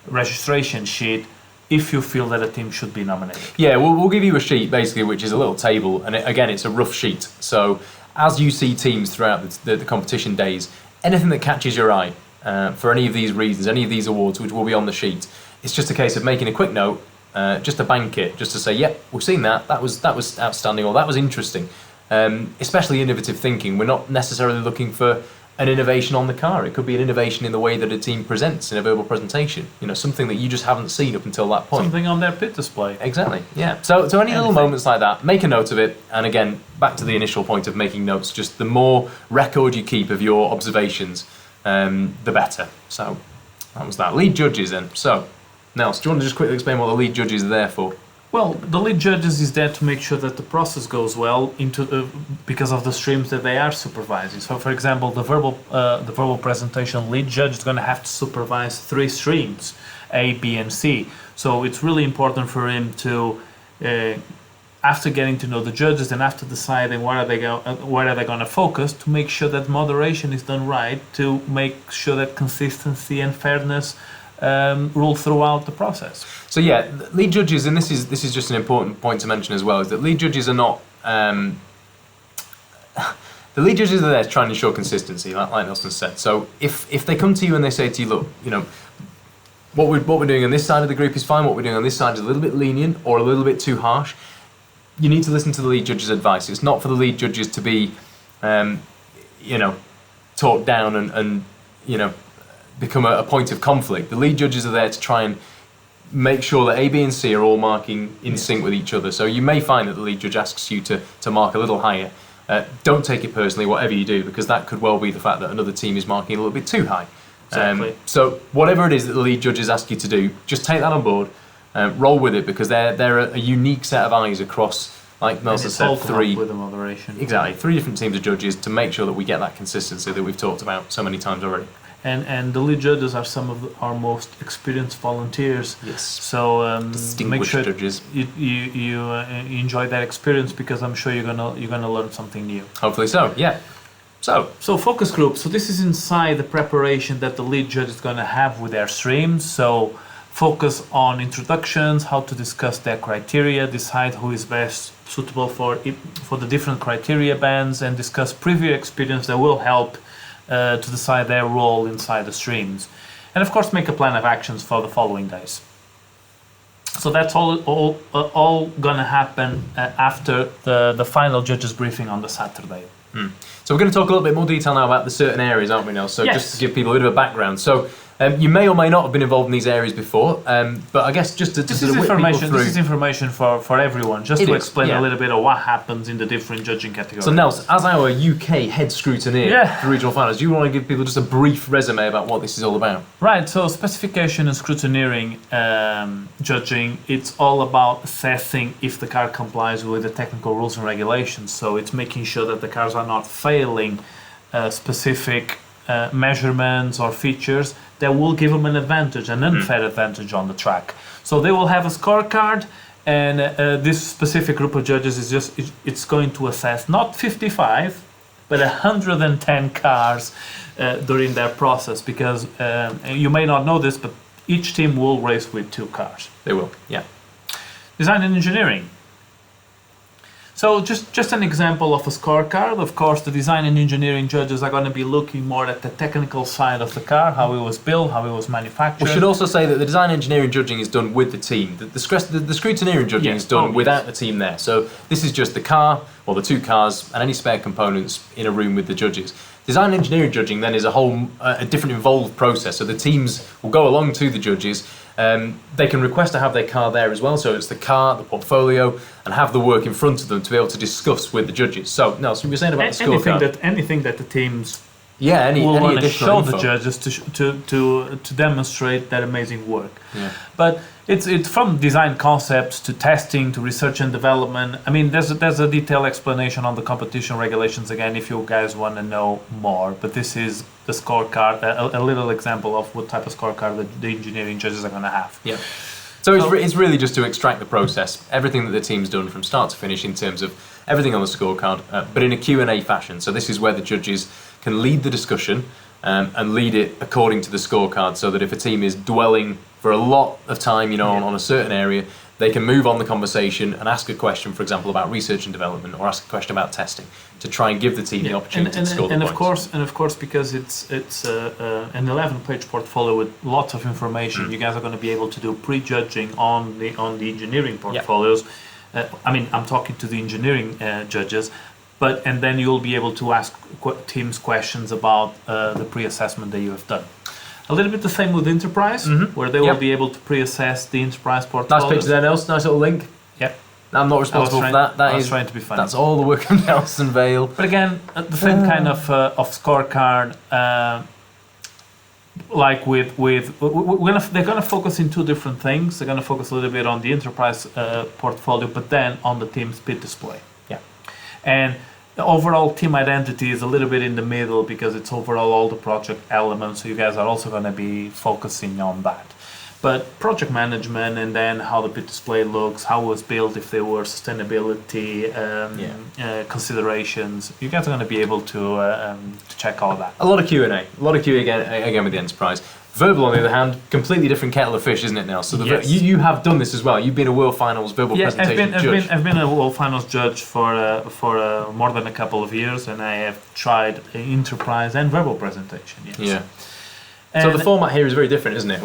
registration sheet if you feel that a team should be nominated. Yeah, we'll give you a sheet basically, which is a little table, and again, it's a rough sheet. So as you see teams throughout the competition days, anything that catches your eye for any of these reasons, any of these awards, which will be on the sheet, it's just a case of making a quick note, just to bank it, just to say, yep, we've seen that was outstanding, or that was interesting. Especially innovative thinking, we're not necessarily looking for an innovation on the car. It could be an innovation in the way that a team presents in a verbal presentation. Something that you just haven't seen up until that point. Something on their pit display. Exactly. Yeah. So any little moments like that, make a note of it. And again, back to the initial point of making notes. Just the more record you keep of your observations, the better. So that was that. Lead judges then. So, Nels, do you want to just quickly explain what the lead judges are there for? Well, the lead judges is there to make sure that the process goes well because of the streams that they are supervising. So, for example, the verbal presentation lead judge is going to have to supervise 3 streams, A, B, and C. So it's really important for him to, after getting to know the judges and after deciding where are they going to focus, to make sure that moderation is done right, to make sure that consistency and fairness rule throughout the process. So yeah, lead judges, and this is just an important point to mention as well, is that lead judges are not the lead judges are there to try and ensure consistency, like Nelson said. So if they come to you and they say to you, look, what we're doing on this side of the group is fine, what we're doing on this side is a little bit lenient or a little bit too harsh, you need to listen to the lead judge's advice. It's not for the lead judges to be talked down and become a point of conflict. The lead judges are there to try and make sure that A, B, and C are all marking in sync with each other. So you may find that the lead judge asks you to mark a little higher. Don't take it personally, whatever you do, because that could well be the fact that another team is marking a little bit too high. Exactly. So whatever it is that the lead judges ask you to do, just take that on board, roll with it, because they're a unique set of eyes across, like Nelson said, three. With the moderation. Exactly, 3 different teams of judges to make sure that we get that consistency that we've talked about so many times already. And the lead judges are some of our most experienced volunteers. Yes. So make sure judges. you enjoy that experience, because I'm sure you're gonna learn something new. Hopefully so. Yeah. So focus group. So this is inside the preparation that the lead judge is gonna have with their streams. So focus on introductions, how to discuss their criteria, decide who is best suitable for the different criteria bands, and discuss previous experience that will help to decide their role inside the streams, and of course make a plan of actions for the following days. So that's all gonna happen after the final judges briefing on the Saturday. So we're going to talk a little bit more detail now about the certain areas, aren't we, Nels? So Yes. just to give people a bit of a background. So you may or may not have been involved in these areas before, but I guess just to This sort is of whip people information. through. This is information for everyone, just It to is, explain yeah. a little bit of what happens in the different judging categories. So Nels, as our UK head scrutineer Yeah. for regional finals, do you want to give people just a brief resume about what this is all about? Right, so specification and scrutineering judging, it's all about assessing if the car complies with the technical rules and regulations. So it's making sure that the cars are not failing specific measurements or features that will give them an advantage, an unfair advantage on the track. So they will have a scorecard, and this specific group of judges it's going to assess not 55, but 110 cars during their process, because you may not know this, but each team will race with 2 cars. They will, yeah. Design and engineering. So just an example of a scorecard. Of course, the design and engineering judges are going to be looking more at the technical side of the car, how it was built, how it was manufactured. We should also say that the design engineering judging is done with the team. The scrutineering judging Yes, is done always. without the team there. So this is just the car, or the 2 cars, and any spare components in a room with the judges. Design engineering judging then is a different involved process. So the teams will go along to the judges. They can request to have their car there as well. So it's the car, the portfolio, and have the work in front of them to be able to discuss with the judges. So, Nelson, you were saying about the scorecard. Anything that the teams Yeah, any will want to additional show the info. judges to demonstrate their amazing work. Yeah. But it's from design concepts to testing to research and development. I mean, there's a detailed explanation on the competition regulations again if you guys want to know more. But this is the scorecard, a little example of what type of scorecard the engineering judges are going to have. Yeah. So it's really just to extract the process, everything that the team's done from start to finish in terms of everything on the scorecard, but in a Q&A fashion. So this is where the judges can lead the discussion and lead it according to the scorecard, so that if a team is dwelling for a lot of time, on a certain area, they can move on the conversation and ask a question, for example, about research and development, or ask a question about testing, to try and give the team the opportunity to score the points. Of course, because it's an 11-page portfolio with lots of information, you guys are going to be able to do pre-judging on the engineering portfolios. I'm talking to the engineering judges, and then you'll be able to ask teams questions about the pre-assessment that you have done. A little bit the same with Enterprise, where they will be able to pre-assess the Enterprise portfolio. Nice picture there, Nelson. Nice little link. Yep. I'm not responsible for that. I was trying to be funny. That's all the work of Nelson Vale. But again, the same kind of scorecard. Like they're gonna focus in 2 different things. They're gonna focus a little bit on the Enterprise portfolio, but then on the team's pit display. Yeah. And the overall team identity is a little bit in the middle, because it's overall all the project elements. So you guys are also going to be focusing on that. But project management, and then how the pit display looks, how it was built, if there were sustainability considerations, you guys are going to be able to check all that. A lot of Q&A. A lot of Q again with the Enterprise. Verbal, on the other hand, completely different kettle of fish, isn't it, Nels? So Yes. you have done this as well. You've been a World Finals verbal presentation judge. I've been a World Finals judge for more than a couple of years, and I have tried Enterprise and verbal presentation. Yes. Yeah. And So the format here is very different, isn't it?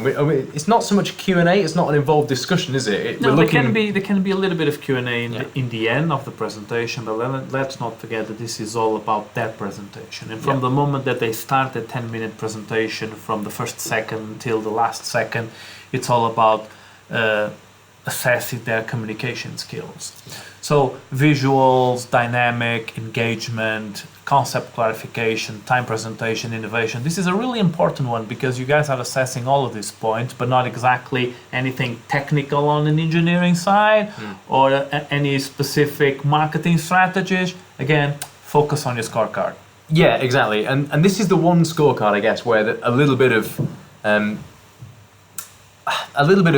It's not so much a Q&A. It's not an involved discussion, is it? No, there can be a little bit of Q&A in the end of the presentation, but let's not forget that this is all about their presentation. And from the moment that they start the 10-minute presentation, from the first second till the last second, it's all about assessing their communication skills. So visuals, dynamic, engagement, concept clarification, time presentation, innovation. This is a really important one because you guys are assessing all of these points, but not exactly anything technical on an engineering side or any specific marketing strategies. Again, focus on your scorecard. Yeah, exactly. And this is the one scorecard, I guess, where a little bit of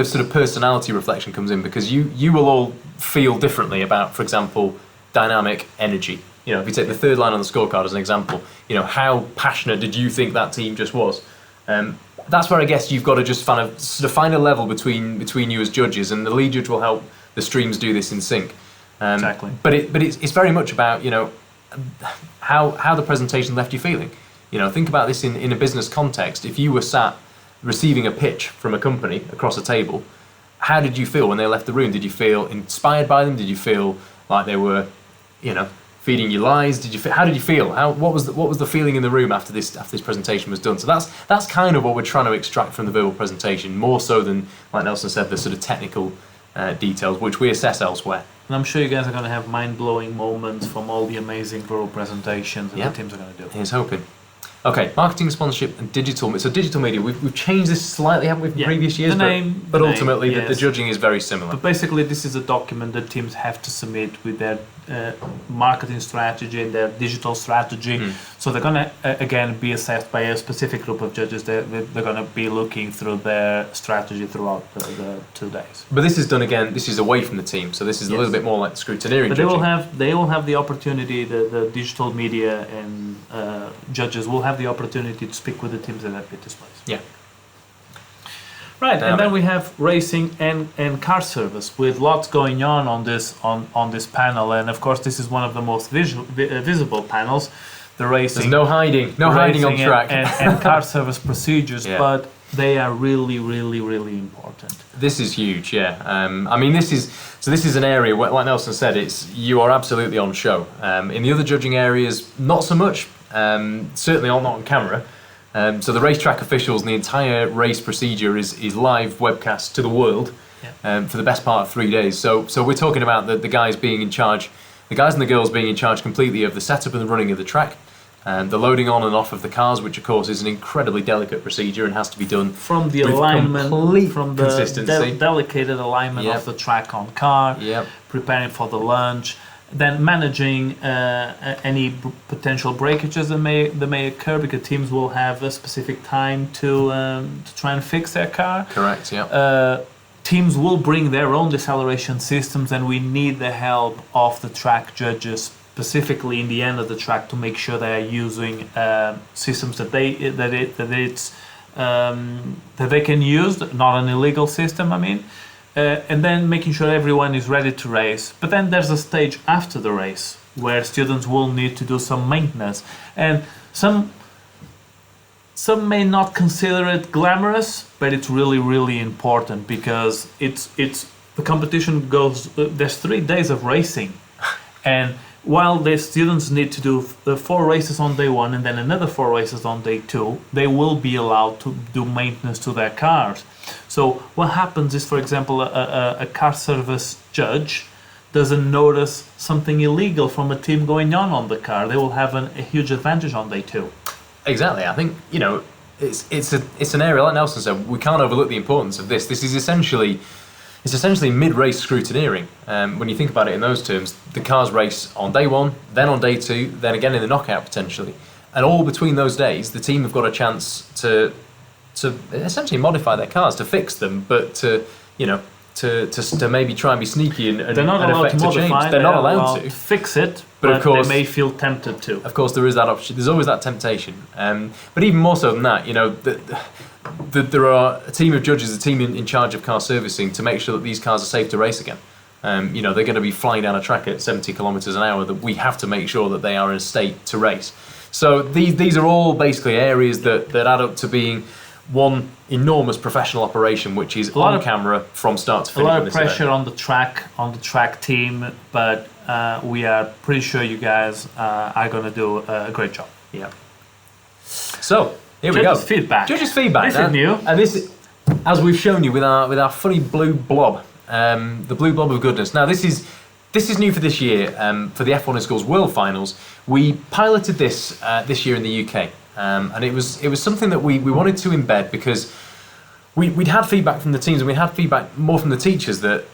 sort of personality reflection comes in, because you will all feel differently about, for example, dynamic energy. You know, if you take the third line on the scorecard as an example, you know, how passionate did you think that team just was? That's where I guess you've got to just sort of find a level between you as judges, and the lead judge will help the streams do this in sync. Exactly. But it's very much about, you know, how the presentation left you feeling. You know, think about this in a business context. If you were sat receiving a pitch from a company across a table, how did you feel when they left the room? Did you feel inspired by them? Did you feel like they were, you know, feeding you lies? How did you feel? What was the feeling in the room after this presentation was done? So that's kind of what we're trying to extract from the verbal presentation, more so than, like Nelson said, the sort of technical details, which we assess elsewhere. And I'm sure you guys are going to have mind-blowing moments from all the amazing verbal presentations that the teams are going to do. Here's hoping. Okay, marketing, sponsorship, and digital. So digital media, we've changed this slightly, haven't we, from previous years? But ultimately, the judging is very similar. But basically, this is a document that teams have to submit with their marketing strategy and their digital strategy. So they're going to, again, be assessed by a specific group of judges. They're going to be looking through their strategy throughout the 2 days. But this is done, again, this is away from the team. So this is a little bit more like scrutineering. But they will have the opportunity, the digital media and judges will have the opportunity to speak with the teams that have been displaced. Yeah. Right, and then we have racing and car service, with lots going on this panel, and of course this is one of the most visible panels, the racing. There's no hiding on track. and car service procedures, but they are really, really, really important. This is huge, yeah. I mean, this is an area where, like Nelson said, you are absolutely on show. In the other judging areas, not so much. Certainly not on camera. So the racetrack officials and the entire race procedure is live webcast to the world for the best part of 3 days. So we're talking about the guys being in charge, the guys and the girls being in charge completely of the setup and the running of the track, and the loading on and off of the cars, which of course is an incredibly delicate procedure and has to be done from the alignment, from the consistency. Delicate alignment of the track on car, preparing for the lunge. Then managing any potential breakages that may occur, because teams will have a specific time to try and fix their car. Correct. Yeah. Teams will bring their own deceleration systems, and we need the help of the track judges, specifically in the end of the track, to make sure they are using systems that they can use, not an illegal system. I mean. And then making sure everyone is ready to race. But then there's a stage after the race where students will need to do some maintenance. And some may not consider it glamorous, but it's really, really important, because it's the competition goes, there's 3 days of racing. And while the students need to do 4 races on day 1 and then another 4 races on day 2, they will be allowed to do maintenance to their cars. So what happens is, for example, a car service judge doesn't notice something illegal from a team going on the car. They will have a huge advantage on day 2. Exactly. I think, you know, it's an area, like Nelson said, we can't overlook the importance of this. This is essentially mid-race scrutineering. When you think about it in those terms, the cars race on day 1, then on day 2, then again in the knockout potentially, and all between those days, the team have got a chance to essentially modify their cars, to fix them, but to maybe try and be sneaky and they're not allowed to modify. They're not allowed to fix it, but of course, they may feel tempted to. Of course, there is that option. There's always that temptation. But even more so than that, you know, there are a team of judges, a team in charge of car servicing, to make sure that these cars are safe to race again. You know, they're going to be flying down a track at 70 kilometers an hour. That we have to make sure that they are in a state to race. So these are all basically areas that add up to being one enormous professional operation, which is on camera from start to finish. A lot of pressure on the track team, but we are pretty sure you guys are going to do a great job. Yeah. So here we go. Judges' feedback. Judges' feedback. This is new. And this is, as we've shown you with our funny blue blob, the blue blob of goodness. Now this is new for this year, for the F1 in Schools World Finals. We piloted this this year in the UK, and it was something that we wanted to embed because we'd had feedback from the teams, and we had feedback more from the teachers that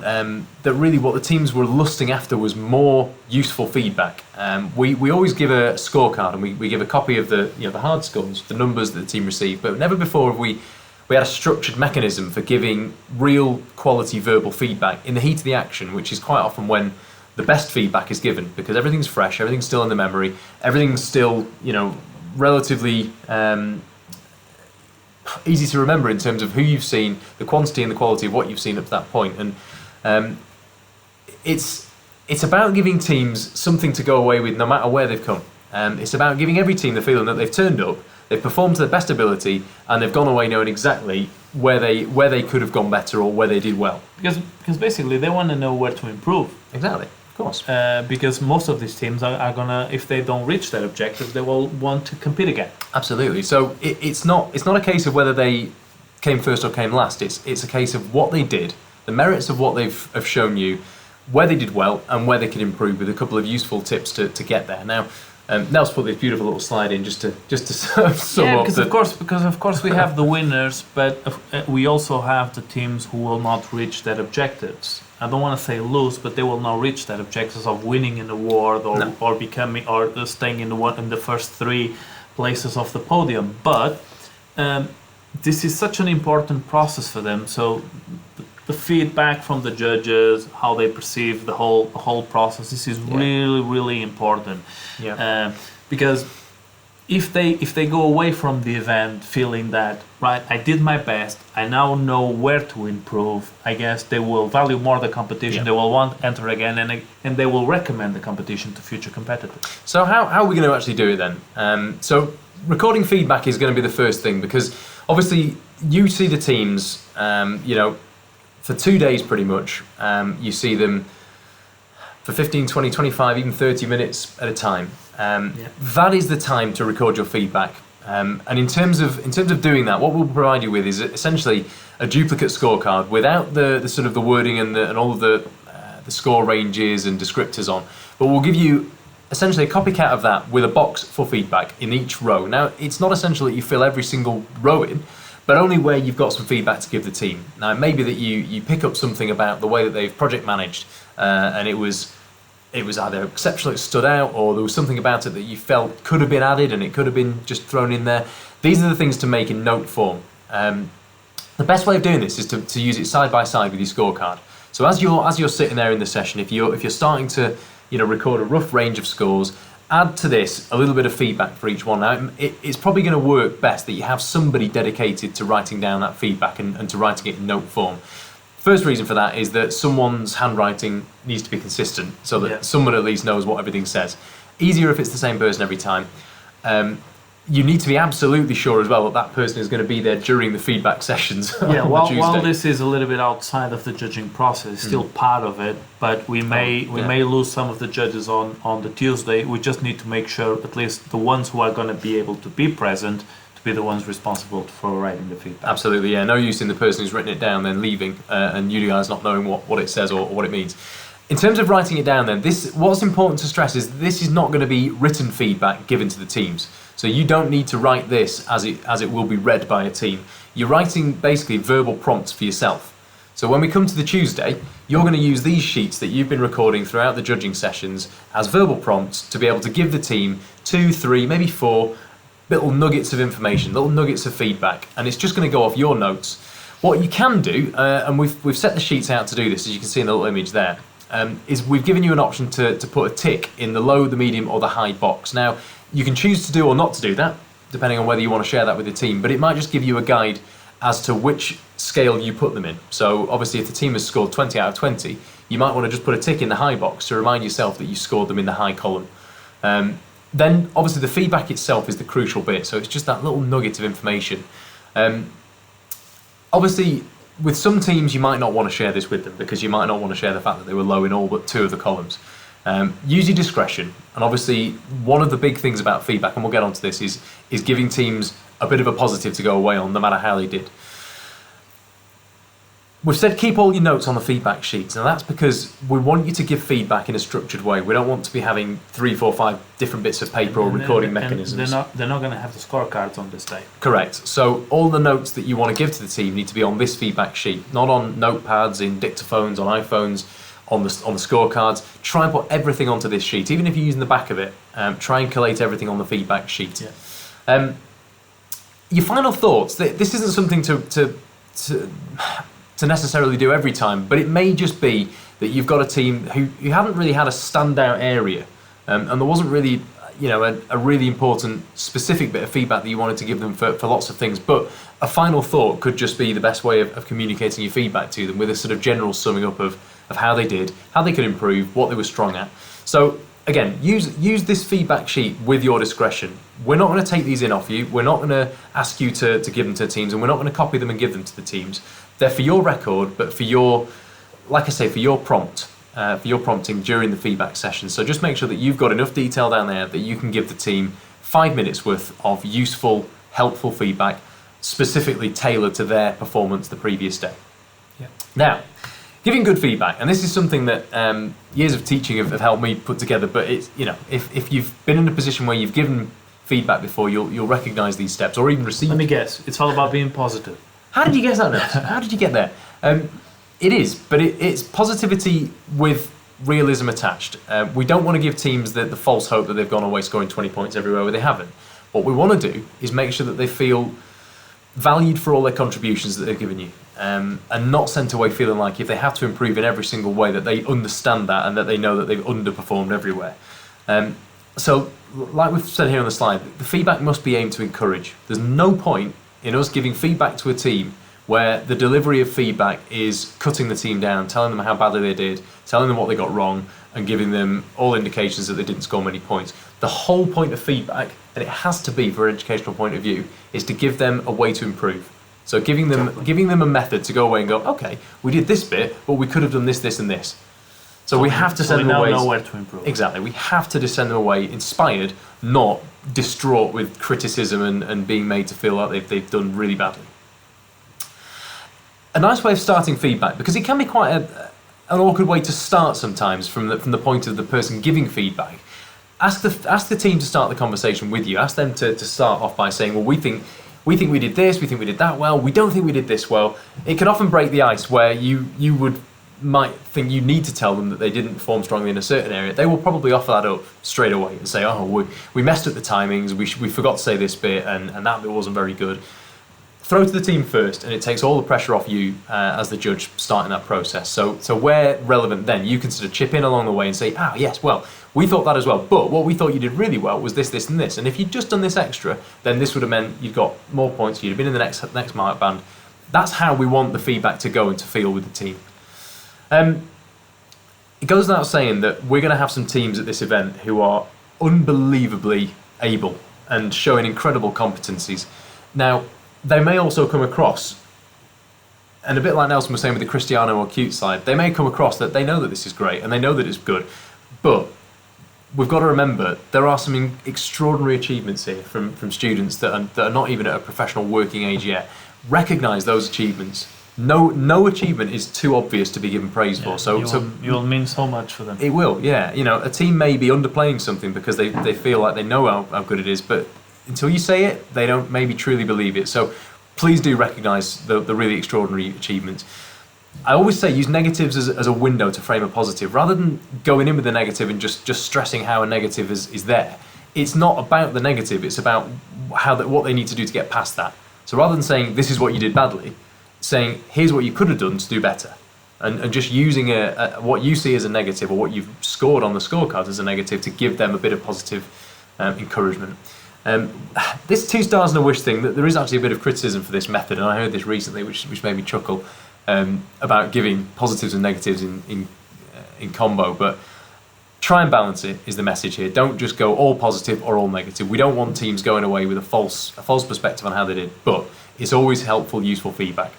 really what the teams were lusting after was more useful feedback. We always give a scorecard, and we give a copy of the hard scores, the numbers that the team received, but never before have we had a structured mechanism for giving real quality verbal feedback in the heat of the action, which is quite often when the best feedback is given, because everything's fresh, everything's still in the memory, everything's still relatively easy to remember in terms of who you've seen, the quantity and the quality of what you've seen up to that point. And it's about giving teams something to go away with no matter where they've come. It's about giving every team the feeling that they've turned up, they've performed to their best ability, and they've gone away knowing exactly where they could have gone better or where they did well. Because basically they want to know where to improve. Exactly, of course. Because most of these teams are gonna, if they don't reach their objectives, they will want to compete again. Absolutely. So it's not a case of whether they came first or came last. It's a case of what they did, the merits of what have shown you, where they did well, and where they could improve, with a couple of useful tips to get there. Now, Nels put this beautiful little slide in just to sort of sum up. Because of course we have the winners, but we also have the teams who will not reach their objectives. I don't want to say lose, but they will not reach their objectives of winning an award or becoming or staying in the first 3 places of the podium. But this is such an important process for them. So the feedback from the judges, how they perceive the whole process, this is really, really important. Yeah. Because if they go away from the event feeling that, right, I did my best, I now know where to improve, I guess they will value more the competition, they will want to enter again, and they will recommend the competition to future competitors. So how are we going to actually do it then? So recording feedback is going to be the first thing, because obviously you see the teams, for 2 days pretty much. You see them for 15, 20, 25, even 30 minutes at a time. That is the time to record your feedback. And in terms of doing that, what we'll provide you with is essentially a duplicate scorecard without the sort of the wording and all of the score ranges and descriptors on. But we'll give you essentially a copycat of that with a box for feedback in each row. Now, it's not essential that you fill every single row in, but only where you've got some feedback to give the team. Now, it may be that you pick up something about the way that they've project managed, and it was either exceptional, it stood out, or there was something about it that you felt could have been added and it could have been just thrown in there. These are the things to make in note form. The best way of doing this is to use it side by side with your scorecard. So as you're sitting there in the session, if you're starting to record a rough range of scores, add to this a little bit of feedback for each one. Now, it's probably going to work best that you have somebody dedicated to writing down that feedback and to writing it in note form. First reason for that is that someone's handwriting needs to be consistent, so that someone at least knows what everything says. Easier if it's the same person every time. You need to be absolutely sure as well that person is going to be there during the feedback sessions. While this is a little bit outside of the judging process, it's still part of it, but we may lose some of the judges on the Tuesday. We just need to make sure at least the ones who are going to be able to be present to be the ones responsible for writing the feedback. Absolutely, yeah. No use in the person who's written it down then leaving and you guys not knowing what it says or what it means. In terms of writing it down then, what's important to stress is this is not going to be written feedback given to the teams. So you don't need to write this as it will be read by a team. You're writing basically verbal prompts for yourself. So when we come to the Tuesday, you're going to use these sheets that you've been recording throughout the judging sessions as verbal prompts to be able to give the team 2, 3, maybe 4 little nuggets of information, little nuggets of feedback, and it's just going to go off your notes. What you can do, and we've set the sheets out to do this, as you can see in the little image there, is we've given you an option to put a tick in the low, the medium, or the high box. Now, you can choose to do or not to do that, depending on whether you want to share that with the team, but it might just give you a guide as to which scale you put them in. So obviously if the team has scored 20 out of 20, you might want to just put a tick in the high box to remind yourself that you scored them in the high column. Then obviously the feedback itself is the crucial bit, so it's just that little nugget of information. Obviously with some teams you might not want to share this with them because you might not want to share the fact that they were low in all but 2 of the columns. Use your discretion, and obviously one of the big things about feedback, and we'll get onto this, is giving teams a bit of a positive to go away on no matter how they did. We've said keep all your notes on the feedback sheets. Now that's because we want you to give feedback in a structured way. We don't want to be having 3, 4, 5 different bits of paper or recording mechanisms. They're not going to have the scorecards on this day. Correct. So all the notes that you want to give to the team need to be on this feedback sheet, not on notepads, in dictaphones, on iPhones, on the scorecards. Try and put everything onto this sheet, even if you're using the back of it. Try and collate everything on the feedback sheet. Yeah. Your final thoughts. This isn't something to necessarily do every time, but it may just be that you've got a team who haven't really had a standout area, and there wasn't really, a really important specific bit of feedback that you wanted to give them for lots of things. But a final thought could just be the best way of communicating your feedback to them, with a sort of general summing up of how they did, how they could improve, what they were strong at. So again, use this feedback sheet with your discretion. We're not going to take these in off you. We're not going to ask you to give them to teams, and we're not going to copy them and give them to the teams. They're for your record, but for your, like I say, for your prompting during the feedback session. So just make sure that you've got enough detail down there that you can give the team 5 minutes worth of useful, helpful feedback, specifically tailored to their performance the previous day. Yeah. Now, giving good feedback, and this is something that years of teaching have helped me put together, but it's, if you've been in a position where you've given feedback before, you'll recognise these steps, or even receive. Let me guess, it's all about being positive. How did you guess that, Nels? How did you get there? It is, but it's positivity with realism attached. We don't want to give teams the false hope that they've gone away scoring 20 points everywhere where they haven't. What we want to do is make sure that they feel valued for all their contributions that they've given you, and not sent away feeling like if they have to improve in every single way that they understand that and that they know that they've underperformed everywhere. So, like we've said here on the slide, the feedback must be aimed to encourage. There's no point in us giving feedback to a team where the delivery of feedback is cutting the team down, telling them how badly they did, telling them what they got wrong, and giving them all indications that they didn't score many points. The whole point of feedback, and it has to be for an educational point of view, is to give them a way to improve. So giving them a method to go away and go, okay, we did this bit, but we could have done this, this, and this. So we have to send them away. We now know where to improve. Exactly. We have to just send them away inspired, not distraught with criticism and being made to feel like they've done really badly. A nice way of starting feedback, because it can be quite an awkward way to start sometimes from the point of the person giving feedback. Ask the team to start the conversation with you. Ask them to start off by saying, well, we think we did this, we think we did that well, we don't think we did this well. It can often break the ice where you might think you need to tell them that they didn't perform strongly in a certain area. They will probably offer that up straight away and say, oh, we messed up the timings, we forgot to say this bit, and that bit wasn't very good. Throw to the team first, and it takes all the pressure off you as the judge starting that process. So where relevant then, you can sort of chip in along the way and say, yes, well, we thought that as well, but what we thought you did really well was this, this, and this. And if you'd just done this extra, then this would have meant you'd got more points, you'd have been in the next mark band. That's how we want the feedback to go and to feel with the team. It goes without saying that we're going to have some teams at this event who are unbelievably able and showing incredible competencies. Now, they may also come across, and a bit like Nelson was saying with the Cristiano or Cute side, they may come across that they know that this is great and they know that it's good, but we've got to remember there are some extraordinary achievements here from students that are not even at a professional working age yet. Recognise those achievements. No achievement is too obvious to be given praise for. So you'll mean so much for them. It will, yeah. A team may be underplaying something because they feel like they know how good it is, but until you say it, they don't maybe truly believe it. So please do recognise the really extraordinary achievements. I always say use negatives as a window to frame a positive, rather than going in with the negative and just stressing how a negative is there. It's not about the negative, it's about what they need to do to get past that. So rather than saying this is what you did badly, saying here's what you could have done to do better, and just using what you see as a negative or what you've scored on the scorecard as a negative to give them a bit of positive encouragement. This 2 stars and a wish thing, there is actually a bit of criticism for this method, and I heard this recently which made me chuckle, about giving positives and negatives in combo, but try and balance it is the message here. Don't just go all positive or all negative. We don't want teams going away with a false perspective on how they did, but it's always helpful, useful feedback.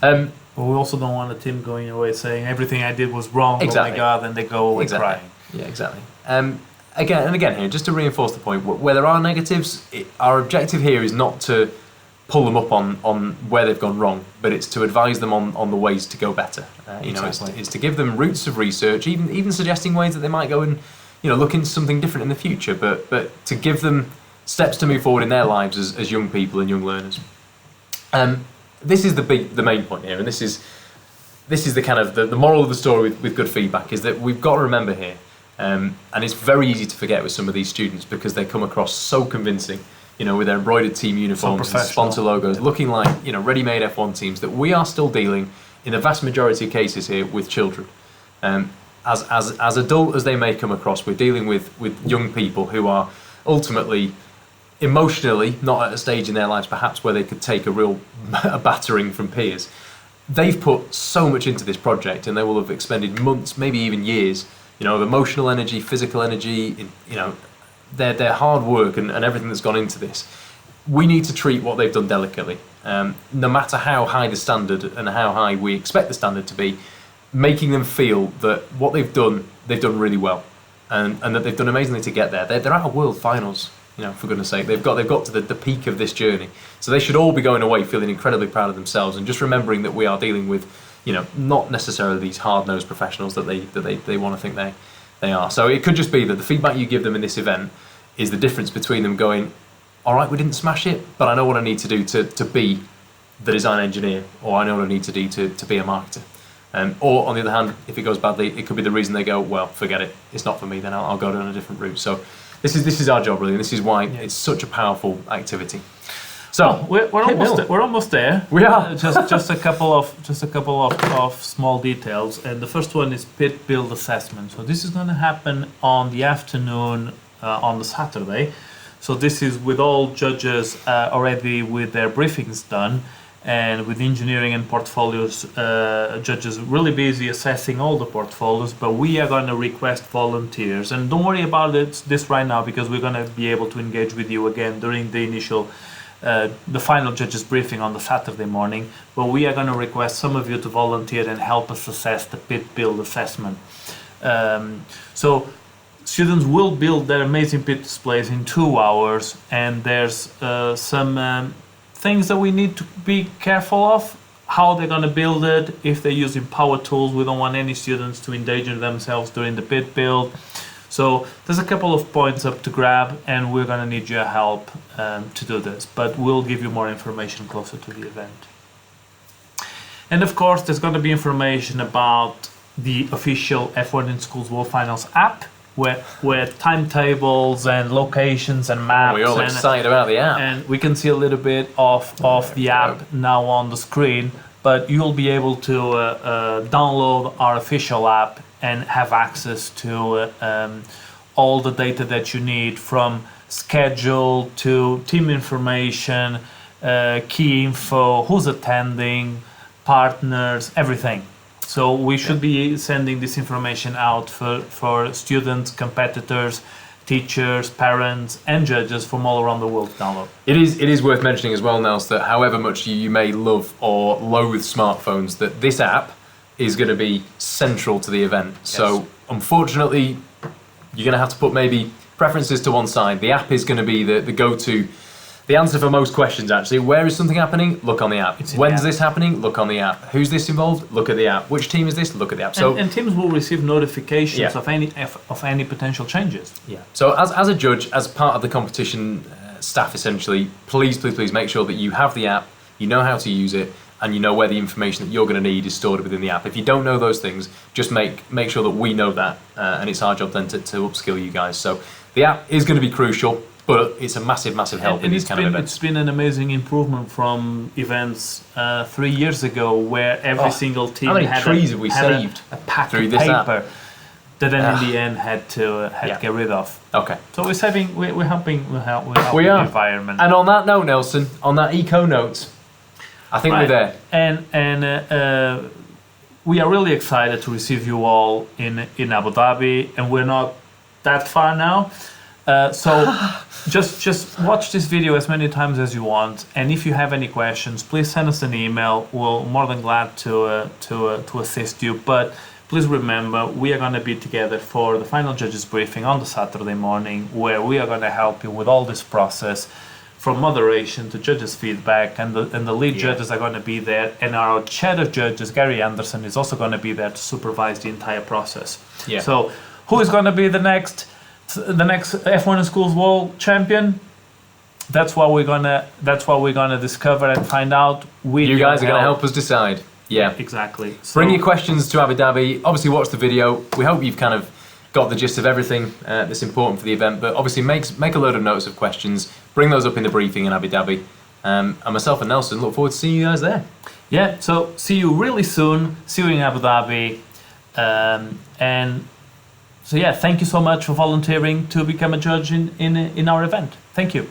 But we also don't want a team going away saying everything I did was wrong. Exactly. Oh my God, and they go away crying. Yeah, exactly. Again here, just to reinforce the point, where there are negatives, our objective here is not to pull them up on where they've gone wrong, but it's to advise them on the ways to go better. It's to give them routes of research, even suggesting ways that they might go and look into something different in the future, but to give them steps to move forward in their lives as young people and young learners. This is the main point here, and this is the kind of the moral of the story with good feedback, is that we've got to remember here, and it's very easy to forget with some of these students because they come across so convincing, with their embroidered team uniforms and sponsor logos, looking like ready-made F1 teams, that we are still dealing in the vast majority of cases here with children. As adult as they may come across, we're dealing with young people who are ultimately emotionally not at a stage in their lives perhaps where they could take a real battering from peers. They've put so much into this project, and they will have expended months, maybe even years, of emotional energy, physical energy, their hard work and everything that's gone into this. We need to treat what they've done delicately, no matter how high the standard and how high we expect the standard to be, making them feel that what they've done really well, and that they've done amazingly to get there. They're at a world finals. For goodness sake, they've got to the peak of this journey. So they should all be going away feeling incredibly proud of themselves, and just remembering that we are dealing with, not necessarily these hard-nosed professionals that they want to think they are. So it could just be that the feedback you give them in this event is the difference between them going, all right, we didn't smash it, but I know what I need to do to be the design engineer, or I know what I need to do to be a marketer. Or on the other hand, if it goes badly, it could be the reason they go, well, forget it, it's not for me, then I'll go down a different route. So this is our job really, and this is why it's such a powerful activity. So we're almost there. We are. just a couple of small details, and the first one is pit build assessment. So this is going to happen on the afternoon on the Saturday. So this is with all judges already with their briefings done, and with engineering and portfolios, judges really busy assessing all the portfolios, but we are going to request volunteers. And don't worry about this right now, because we're going to be able to engage with you again during the initial, the final judges briefing on the Saturday morning. But we are going to request some of you to volunteer and help us assess the pit build assessment. So students will build their amazing pit displays in 2 hours, and there's some things that we need to be careful of, how they're going to build it, if they're using power tools. We don't want any students to endanger themselves during the pit build. So there's a couple of points up to grab, and we're going to need your help to do this, but we'll give you more information closer to the event. And of course, there's going to be information about the official F1 in Schools World Finals app, where timetables and locations and maps. We're all excited about the app. And we can see a little bit of the app now on the screen, but you'll be able to download our official app and have access to all the data that you need, from schedule to team information, key info, who's attending, partners, everything. So we should be sending this information out for students, competitors, teachers, parents, and judges from all around the world to download. It is worth mentioning as well, Nels, that however much you may love or loathe smartphones, that this app is going to be central to the event. Yes. So unfortunately, you're going to have to put maybe preferences to one side. The app is going to be the go-to, the answer for most questions actually. Where is something happening? Look on the app. When's this happening? Look on the app. Who's this involved? Look at the app. Which team is this? Look at the app. So and teams will receive notifications of any potential changes. Yeah. So as a judge, as part of the competition staff essentially, please make sure that you have the app, you know how to use it, and you know where the information that you're going to need is stored within the app. If you don't know those things, just make sure that we know that, and it's our job then to upskill you guys. So the app is going to be crucial, but it's a massive help in these kind of events. It's been an amazing improvement from events 3 years ago, where every single team had a pack of paper that then in the end had to get rid of. Okay. So we're helping the environment. And on that note, Nelson, on that eco note, I think we're there. And we are really excited to receive you all in Abu Dhabi, and we're not that far now. So just watch this video as many times as you want, and if you have any questions, please send us an email. We're more than glad to assist you. But please remember, we are going to be together for the final judges briefing on the Saturday morning, where we are going to help you with all this process, from moderation to judges' feedback, and the lead judges are going to be there, and our chair of judges, Gary Anderson, is also going to be there to supervise the entire process. Yeah. So, who is going to be the next F1 in Schools World Champion? That's what we're gonna discover and find out. You guys are going to help us decide. Yeah, exactly. So, bring your questions to Abu Dhabi. Obviously, watch the video. We hope you've kind of got the gist of everything that's important for the event. But obviously, make a load of notes of questions. Bring those up in the briefing in Abu Dhabi. And myself and Nelson look forward to seeing you guys there. Yeah. So see you really soon. See you in Abu Dhabi. And so yeah, thank you so much for volunteering to become a judge in our event. Thank you.